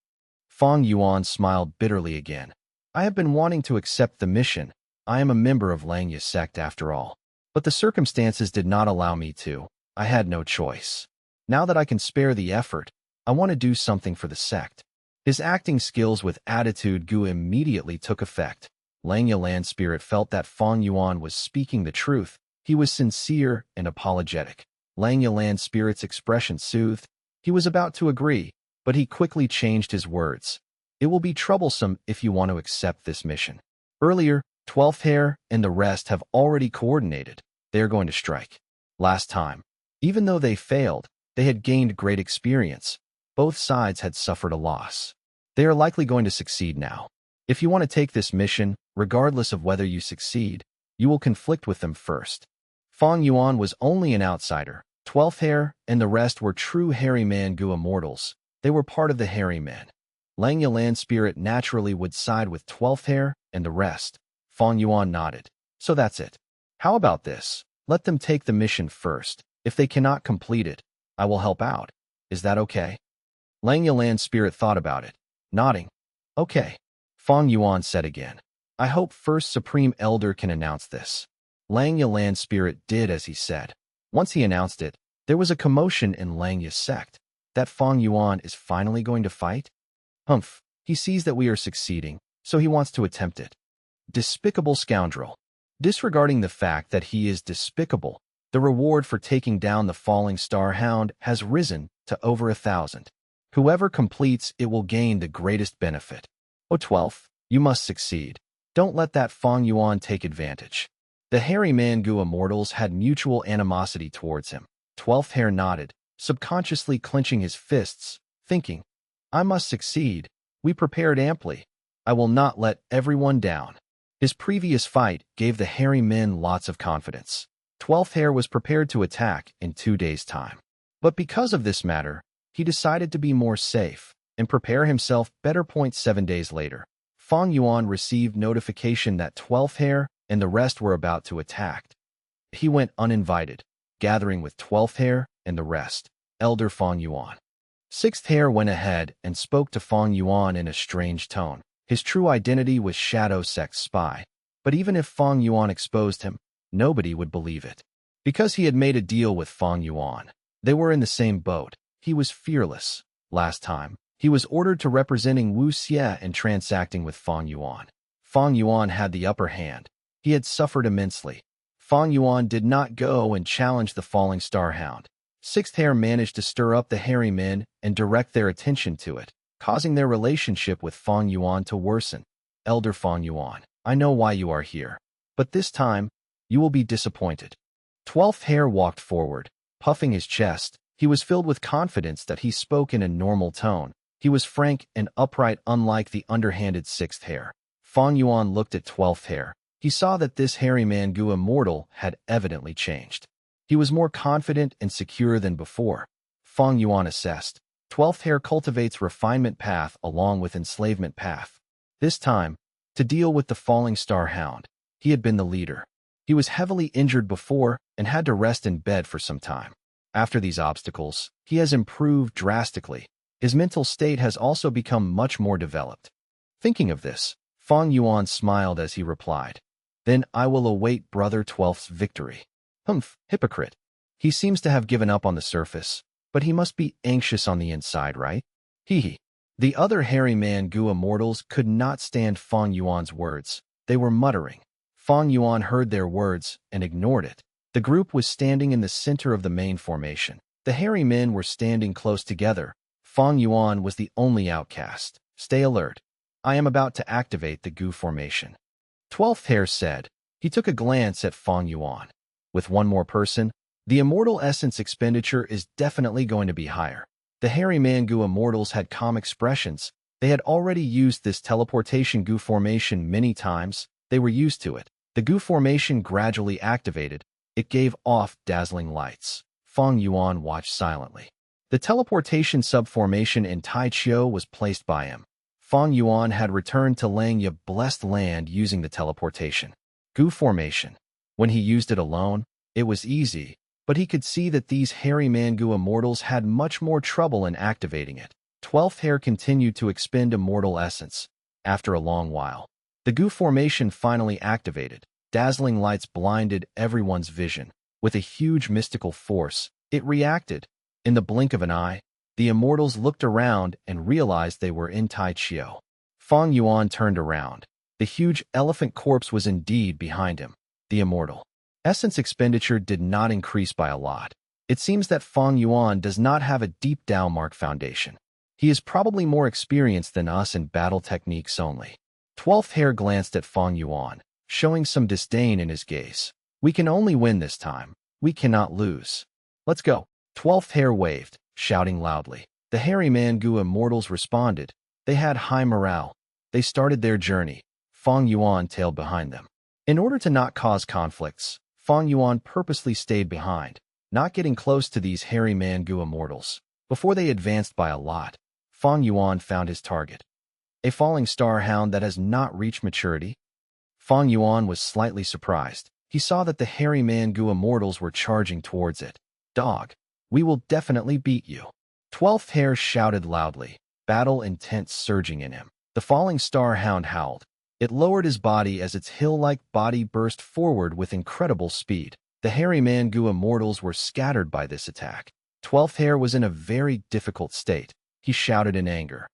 Speaker 1: Fang Yuan smiled bitterly again. I have been wanting to accept the mission. I am a member of Langya's sect after all. But the circumstances did not allow me to. I had no choice. Now that I can spare the effort, I want to do something for the sect. His acting skills with attitude goo immediately took effect. Langya Land Spirit felt that Fang Yuan was speaking the truth. He was sincere and apologetic. Langya Land Spirit's expression soothed. He was about to agree, but he quickly changed his words. It will be troublesome if you want to accept this mission. Earlier, 12th Hair and the rest have already coordinated. They are going to strike. Last time, even though they failed, they had gained great experience. Both sides had suffered a loss. They are likely going to succeed now. If you want to take this mission, regardless of whether you succeed, you will conflict with them first. Fang Yuan was only an outsider. 12th Hair and the rest were true Hairy Man Goo immortals. They were part of the Hairy Men. Langya Land Spirit naturally would side with 12th Hair and the rest. Fang Yuan nodded. So that's it. How about this? Let them take the mission first. If they cannot complete it, I will help out. Is that okay? Langya Land Spirit thought about it, nodding. Okay. Fang Yuan said again. I hope First Supreme Elder can announce this. Langya Land Spirit did as he said. Once he announced it, there was a commotion in Langya's sect. That Fang Yuan is finally going to fight? Humph, he sees that we are succeeding, so he wants to attempt it. Despicable scoundrel. Disregarding the fact that he is despicable, the reward for taking down the falling star hound has risen to over 1,000. Whoever completes it will gain the greatest benefit. O 12th, you must succeed. Don't let that Fang Yuan take advantage. The Hairy Man Goo immortals had mutual animosity towards him. 12th Hair nodded, subconsciously clenching his fists, thinking, I must succeed. We prepared amply. I will not let everyone down. His previous fight gave the Hairy Men lots of confidence. 12th Hair was prepared to attack in 2 days' time. But because of this matter, he decided to be more safe and prepare himself better. 7 days later, Fang Yuan received notification that 12th Hair and the rest were about to attack. He went uninvited, gathering with 12th Hair and the rest. Elder Fang Yuan. 6th Hair went ahead and spoke to Fang Yuan in a strange tone. His true identity was Shadow Sect spy, but even if Fang Yuan exposed him, nobody would believe it. Because he had made a deal with Fang Yuan, they were in the same boat. He was fearless. Last time, he was ordered to representing Wu Xie and transacting with Fang Yuan. Fang Yuan had the upper hand. He had suffered immensely. Fang Yuan did not go and challenge the falling star hound. 6th Hair managed to stir up the Hairy Men and direct their attention to it, causing their relationship with Fang Yuan to worsen. Elder Fang Yuan, I know why you are here, but this time, you will be disappointed. 12th Hair walked forward, puffing his chest. He was filled with confidence that he spoke in a normal tone. He was frank and upright, unlike the underhanded 6th Hair. Fang Yuan looked at 12th Hair. He saw that this Hairy Man Goo immortal had evidently changed. He was more confident and secure than before. Fang Yuan assessed. 12th Hair cultivates refinement path along with enslavement path. This time, to deal with the falling star hound, he had been the leader. He was heavily injured before and had to rest in bed for some time. After these obstacles, he has improved drastically. His mental state has also become much more developed. Thinking of this, Fang Yuan smiled as he replied, Then I will await Brother 12th's victory. Humph, hypocrite. He seems to have given up on the surface, but he must be anxious on the inside, right? Hee hee. The other hairy man Gu immortals could not stand Fang Yuan's words. They were muttering. Fang Yuan heard their words and ignored it. The group was standing in the center of the main formation. The hairy men were standing close together. Fang Yuan was the only outcast. Stay alert. I am about to activate the Gu formation. 12th Hair said. He took a glance at Fang Yuan. With one more person, the immortal essence expenditure is definitely going to be higher. The hairy man Gu immortals had calm expressions. They had already used this teleportation Gu formation many times. They were used to it. The Gu formation gradually activated. It gave off dazzling lights. Fang Yuan watched silently. The teleportation subformation in Tai Chiu was placed by him. Fang Yuan had returned to Langya blessed land using the teleportation Gu formation. When he used it alone, it was easy, but he could see that these hairy man Gu immortals had much more trouble in activating it. 12th Hair continued to expend immortal essence. After a long while, the Gu formation finally activated. Dazzling lights blinded everyone's vision. With a huge mystical force, it reacted. In the blink of an eye, the immortals looked around and realized they were in Tai Chiu. Fang Yuan turned around. The huge elephant corpse was indeed behind him. The immortal essence expenditure did not increase by a lot. It seems that Fang Yuan does not have a deep Daomark foundation. He is probably more experienced than us in battle techniques only. 12th Hair glanced at Fang Yuan, showing some disdain in his gaze. We can only win this time. We cannot lose. Let's go. 12th Hair waved, shouting loudly. The hairy man Gu immortals responded. They had high morale. They started their journey. Fang Yuan tailed behind them. In order to not cause conflicts, Fang Yuan purposely stayed behind, not getting close to these hairy man Gu immortals. Before they advanced by a lot, Fang Yuan found his target. A falling star hound that has not reached maturity? Fang Yuan was slightly surprised. He saw that the hairy man Gu immortals were charging towards it. Dog, we will definitely beat you. 12th Hair shouted loudly, battle intent surging in him. The falling star hound howled. It lowered his body as its hill-like body burst forward with incredible speed. The hairy man Gu immortals were scattered by this attack. 12th Hair was in a very difficult state. He shouted in anger.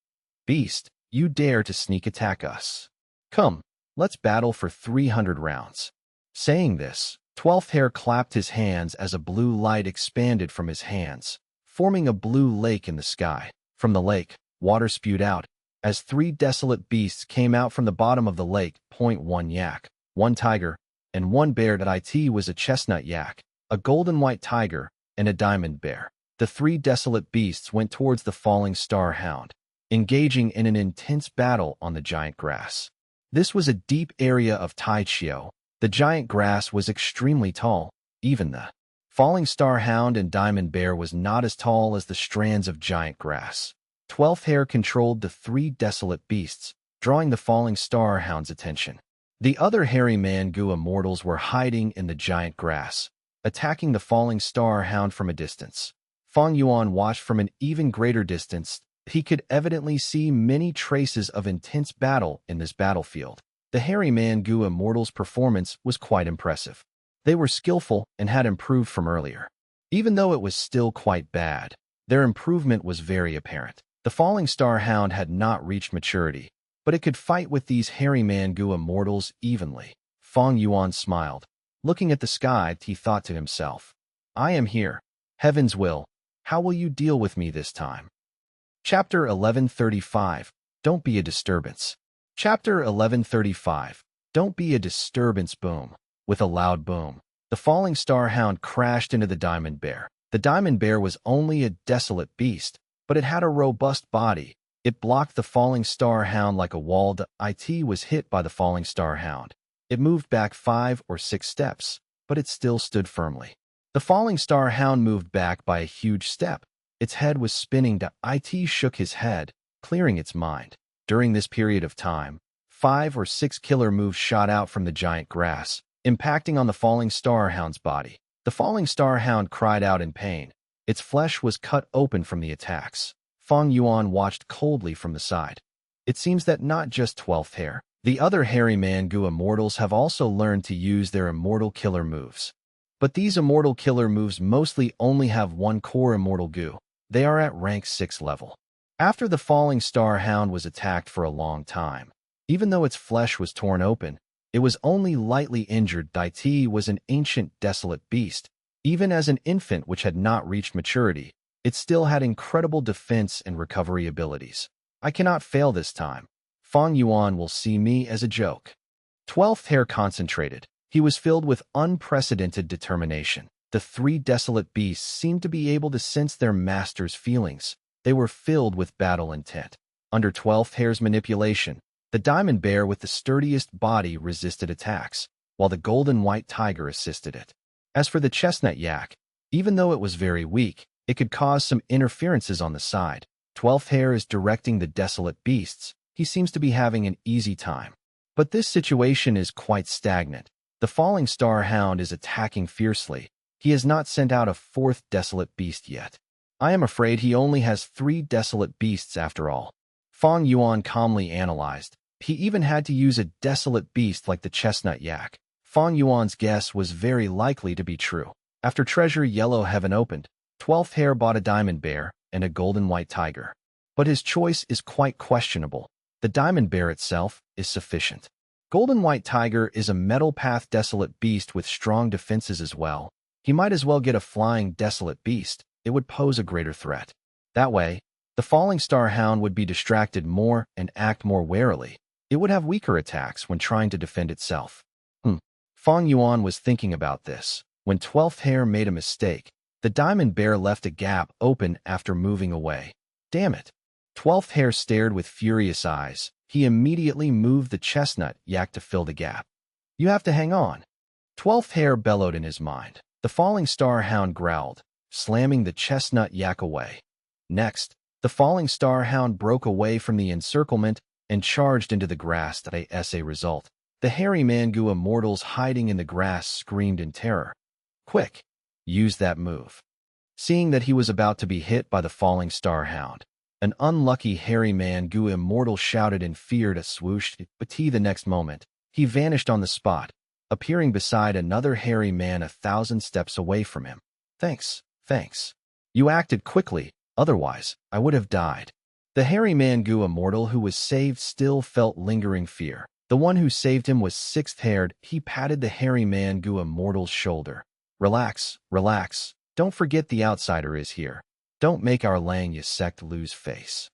Speaker 1: Beast, you dare to sneak attack us. Come, let's battle for 300 rounds. Saying this, 12th Hair clapped his hands as a blue light expanded from his hands, forming a blue lake in the sky. From the lake, water spewed out, as 3 desolate beasts came out from the bottom of the lake. 1 yak, 1 tiger, and 1 bear. It was a chestnut yak, a golden white tiger, and a diamond bear. The 3 desolate beasts went towards the falling star hound, engaging in an intense battle on the giant grass. This was a deep area of Tai Chiu. The giant grass was extremely tall. Even the falling star hound and diamond bear was not as tall as the strands of giant grass. 12th Hair controlled the 3 desolate beasts, drawing the falling star hound's attention. The other hairy man Gu immortals were hiding in the giant grass, attacking the falling star hound from a distance. Fang Yuan watched from an even greater distance. He could evidently see many traces of intense battle in this battlefield. The hairy man Gu immortals' performance was quite impressive. They were skillful and had improved from earlier. Even though it was still quite bad, their improvement was very apparent. The falling star hound had not reached maturity, but it could fight with these hairy man Gu immortals evenly. Fang Yuan smiled. Looking at the sky, he thought to himself, I am here. Heaven's will. How will you deal with me this time? Chapter 1135. Don't be a disturbance. Chapter 1135. Don't be a disturbance. Boom. With a loud boom, the falling star hound crashed into the diamond bear. The diamond bear was only a desolate beast, but it had a robust body. It blocked the falling star hound like a wall. It was hit by the falling star hound. It moved back 5 or 6 steps, but it still stood firmly. The falling star hound moved back by a huge step. Its head was spinning. It shook his head, clearing its mind. During this period of time, 5 or 6 killer moves shot out from the giant grass, impacting on the falling star hound's body. The falling star hound cried out in pain. Its flesh was cut open from the attacks. Fang Yuan watched coldly from the side. It seems that not just 12th Hair, the other hairy man Gu immortals have also learned to use their immortal killer moves. But these immortal killer moves mostly only have one core immortal goo. They are at rank 6 level. After the falling star hound was attacked for a long time, even though its flesh was torn open, it was only lightly injured. Dai was an ancient, desolate beast. Even as an infant which had not reached maturity, it still had incredible defense and recovery abilities. I cannot fail this time. Fang Yuan will see me as a joke. 12th hair concentrated. He was filled with unprecedented determination. The three desolate beasts seemed to be able to sense their master's feelings. They were filled with battle intent. Under 12th hair's manipulation, the diamond bear with the sturdiest body resisted attacks, while the golden white tiger assisted it. As for the chestnut yak, even though it was very weak, it could cause some interferences on the side. 12th hair is directing the desolate beasts. He seems to be having an easy time. But this situation is quite stagnant. The falling star hound is attacking fiercely. He has not sent out a fourth desolate beast yet. I am afraid he only has 3 desolate beasts after all. Fang Yuan calmly analyzed. He even had to use a desolate beast like the chestnut yak. Fang Yuan's guess was very likely to be true. After Treasure Yellow Heaven opened, 12th hair bought a diamond bear and a golden white tiger. But his choice is quite questionable. The diamond bear itself is sufficient. Golden white tiger is a metal path desolate beast with strong defenses as well. He might as well get a flying desolate beast. It would pose a greater threat. That way, the falling star hound would be distracted more and act more warily. It would have weaker attacks when trying to defend itself. Fang Yuan was thinking about this when 12th hair made a mistake. The diamond bear left a gap open after moving away. Damn it. 12th hair stared with furious eyes. He immediately moved the chestnut yak to fill the gap. You have to hang on. 12th hair bellowed in his mind. The falling star hound growled, slamming the chestnut yak away. Next, the falling star hound broke away from the encirclement and charged into the grass. As a result, the hairy mangu immortals hiding in the grass screamed in terror. Quick! Use that move. Seeing that he was about to be hit by the falling star hound, an unlucky hairy mangu immortal shouted in fear to swoosh, but the next moment, he vanished on the spot, appearing beside another hairy man 1,000 steps away from him. Thanks. You acted quickly, otherwise, I would have died. The hairy mangu immortal who was saved still felt lingering fear. The one who saved him was 6th haired. He patted the hairy mangu immortal's shoulder. Relax. Don't forget the outsider is here. Don't make our Langya sect lose face.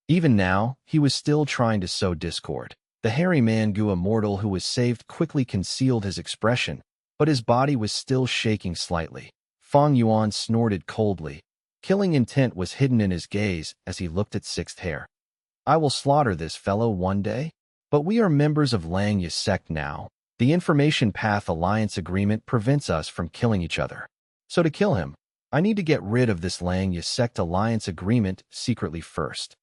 Speaker 1: Even now, he was still trying to sow discord. The hairy mangu immortal who was saved quickly concealed his expression, but his body was still shaking slightly. Fang Yuan snorted coldly. Killing intent was hidden in his gaze as he looked at 6th hair. I will slaughter this fellow one day, but we are members of Langya sect now. The Information Path Alliance agreement prevents us from killing each other. So to kill him, I need to get rid of this Langya sect alliance agreement secretly first.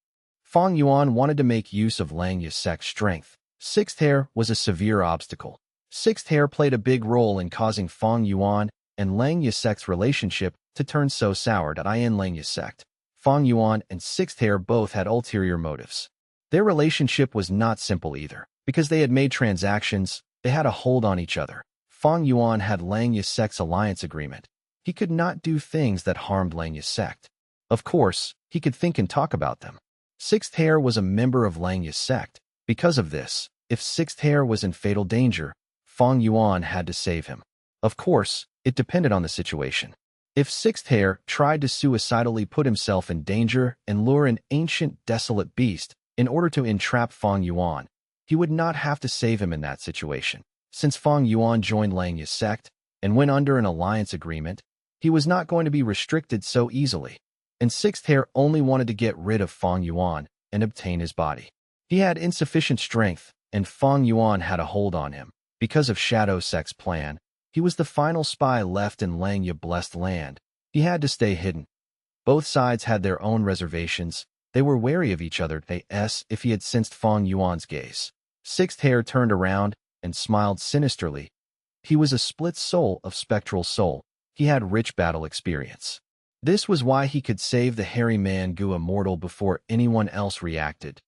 Speaker 1: Fang Yuan wanted to make use of Langya sect's strength. 6th hair was a severe obstacle. 6th hair played a big role in causing Fang Yuan and Langya sect's relationship to turn so sour. In Langya sect, Fang Yuan and 6th hair both had ulterior motives. Their relationship was not simple either. Because they had made transactions, they had a hold on each other. Fang Yuan had Langya sect's alliance agreement. He could not do things that harmed Langya sect. Of course, he could think and talk about them. 6th hair was a member of Langya sect. Because of this, if 6th hair was in fatal danger, Fang Yuan had to save him. Of course, it depended on the situation. If 6th hair tried to suicidally put himself in danger and lure an ancient desolate beast in order to entrap Fang Yuan, he would not have to save him in that situation. Since Fang Yuan joined Langya sect and went under an alliance agreement, he was not going to be restricted so easily. And 6th hair only wanted to get rid of Fang Yuan and obtain his body. He had insufficient strength, and Fang Yuan had a hold on him. Because of Shadow Sect's plan, he was the final spy left in Langya blessed land. He had to stay hidden. Both sides had their own reservations. They were wary of each other. If he had sensed Fang Yuan's gaze. 6th hair turned around and smiled sinisterly. He was a split soul of spectral soul. He had rich battle experience. This was why he could save the hairy mangu immortal before anyone else reacted.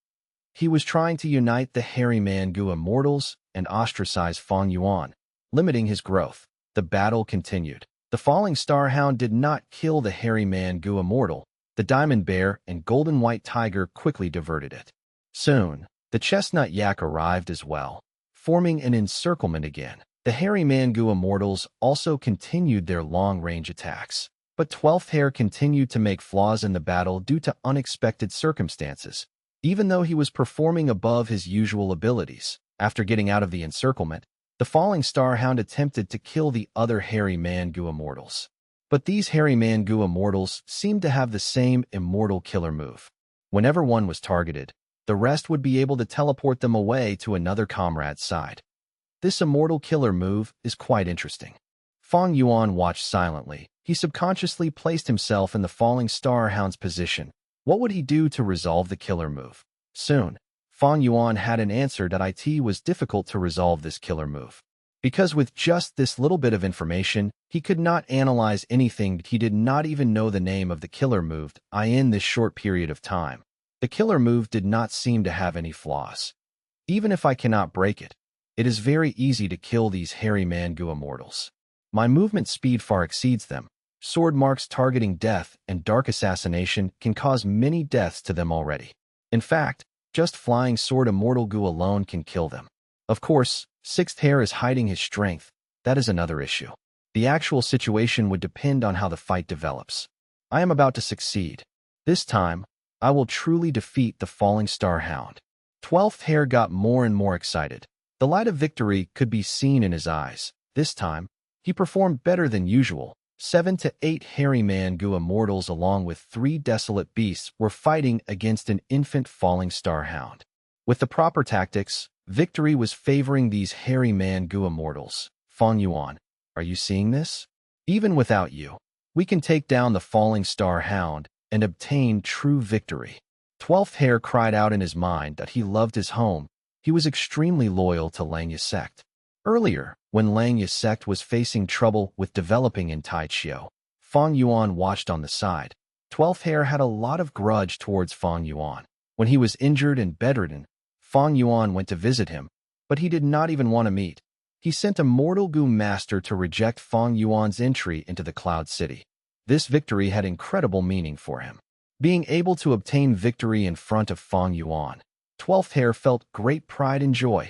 Speaker 1: He was trying to unite the hairy mangu immortals and ostracize Fang Yuan, limiting his growth. the battle continued. The falling star hound did not kill the hairy man-gu immortal. The diamond bear and golden white tiger quickly diverted it. Soon, the chestnut yak arrived as well, forming an encirclement again. The hairy man-gu immortals also continued their long-range attacks. But 12th Hair continued to make flaws in the battle due to unexpected circumstances. Even though he was performing above his usual abilities, after getting out of the encirclement, the falling star hound attempted to kill the other hairy man-gu immortals. But these hairy man-gu immortals seemed to have the same immortal killer move. Whenever one was targeted, the rest would be able to teleport them away to another comrade's side. This immortal killer move is quite interesting. Fang Yuan watched silently. He subconsciously placed himself in the falling star hound's position. What would he do to resolve the killer move? Soon, Fang Yuan had an answer that it was difficult to resolve this killer move. Because with just this little bit of information, he could not analyze anything. He did not even know the name of the killer move in this short period of time. The killer move did not seem to have any flaws. Even if I cannot break it, it is very easy to kill these hairy man-gu immortals. My movement speed far exceeds them. Sword marks targeting death and dark assassination can cause many deaths to them already. In fact, just flying sword immortal gu alone can kill them. Of course, 6th Hair is hiding his strength. That is another issue. The actual situation would depend on how the fight develops. I am about to succeed. This time, I will truly defeat the falling star hound. 12th Hair got more and more excited. The light of victory could be seen in his eyes. This time, he performed better than usual. 7 to 8 hairy man-gu immortals along with 3 desolate beasts were fighting against an infant falling star hound. With the proper tactics, victory was favoring these hairy man-gu immortals. Fang Yuan, are you seeing this? Even without you, we can take down the falling star hound and obtain true victory. 12th Hair cried out in his mind that he loved his home. He was extremely loyal to Langya's sect. Earlier, when Langya's sect was facing trouble with developing in Taichio, Fang Yuan watched on the side. 12th Hair had a lot of grudge towards Fang Yuan. When he was injured and bedridden, Fang Yuan went to visit him, but he did not even want to meet. He sent a mortal gu master to reject Fang Yuan's entry into the Cloud City. This victory had incredible meaning for him. Being able to obtain victory in front of Fang Yuan, 12th Hair felt great pride and joy.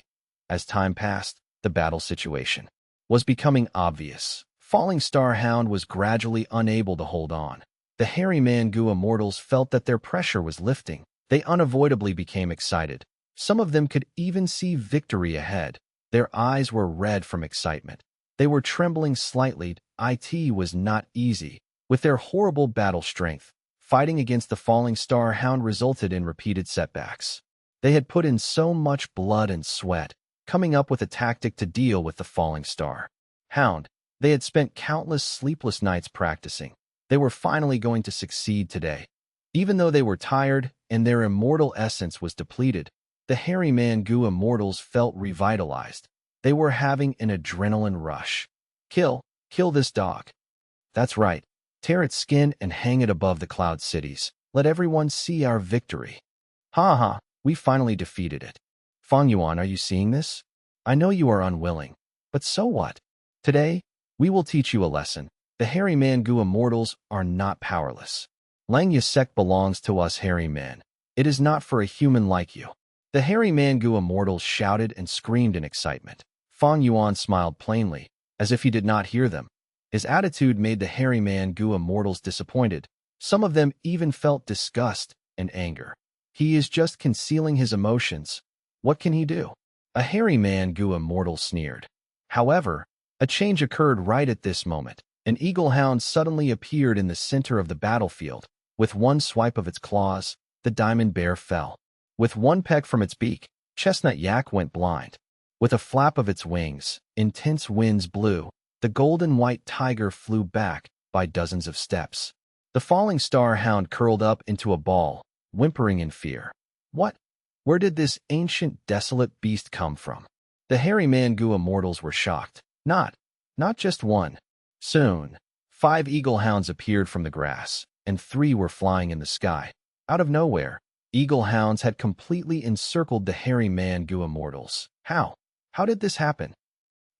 Speaker 1: As time passed, the battle situation was becoming obvious. Falling Star Hound was gradually unable to hold on. The hairy man-gu immortals felt that their pressure was lifting. They unavoidably became excited. Some of them could even see victory ahead. Their eyes were red from excitement. They were trembling slightly. It was not easy. With their horrible battle strength, fighting against the Falling Star Hound resulted in repeated setbacks. They had put in so much blood and sweat, coming up with a tactic to deal with the Falling Star Hound. They had spent countless sleepless nights practicing. They were finally going to succeed today. Even though they were tired and their immortal essence was depleted, the hairy man-gu immortals felt revitalized. They were having an adrenaline rush. Kill this dog. That's right. Tear its skin and hang it above the cloud cities. Let everyone see our victory. Ha ha, we finally defeated it. Fang Yuan, are you seeing this? I know you are unwilling, but so what? Today, we will teach you a lesson. The hairy man-gu immortals are not powerless. Langya's sect belongs to us hairy men. It is not for a human like you. The hairy man-gu immortals shouted and screamed in excitement. Fang Yuan smiled plainly, as if he did not hear them. His attitude made the hairy man-gu immortals disappointed. Some of them even felt disgust and anger. He is just concealing his emotions. What can he do? A hairy man-gu immortal sneered. However, a change occurred right at this moment. An eagle hound suddenly appeared in the center of the battlefield. With one swipe of its claws, the diamond bear fell. With one peck from its beak, chestnut yak went blind. With a flap of its wings, intense winds blew. The golden white tiger flew back by dozens of steps. The falling star hound curled up into a ball, whimpering in fear. What? Where did this ancient, desolate beast come from? The hairy man-gu immortals were shocked. Not just one. Soon, 5 eagle hounds appeared from the grass, and 3 were flying in the sky. Out of nowhere, eagle hounds had completely encircled the hairy man-gu immortals. How did this happen?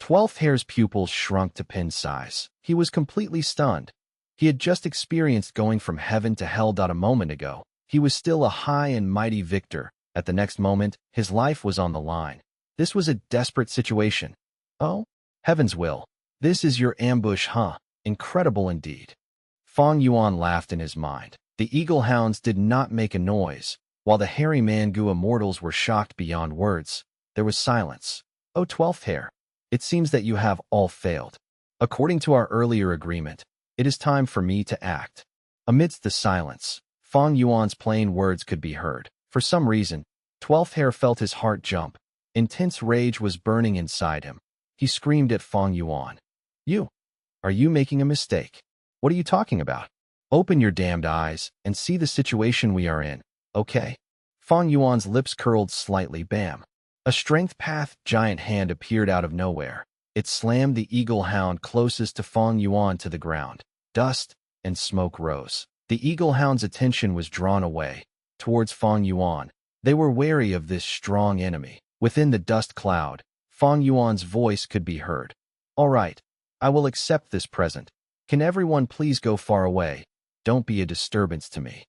Speaker 1: 12th Hair's pupils shrunk to pin size. He was completely stunned. He had just experienced going from heaven to hell. A moment ago, he was still a high and mighty victor. At the next moment, his life was on the line. This was a desperate situation. Oh, heaven's will. This is your ambush, huh? Incredible indeed. Fang Yuan laughed in his mind. The eagle hounds did not make a noise. While the hairy Mangu immortals were shocked beyond words, there was silence. Oh, 12th Hair, it seems that you have all failed. According to our earlier agreement, it is time for me to act. Amidst the silence, Fang Yuan's plain words could be heard. For some reason, 12th Hair felt his heart jump. Intense rage was burning inside him. He screamed at Fang Yuan. Are you making a mistake? What are you talking about? Open your damned eyes and see the situation we are in, okay? Fang Yuan's lips curled slightly. Bam. A strength path giant hand appeared out of nowhere. It slammed the eagle hound closest to Fang Yuan to the ground. Dust and smoke rose. The eagle hound's attention was drawn away, towards Fang Yuan. They were wary of this strong enemy. Within the dust cloud, Fang Yuan's voice could be heard. All right, I will accept this present. Can everyone please go far away? Don't be a disturbance to me.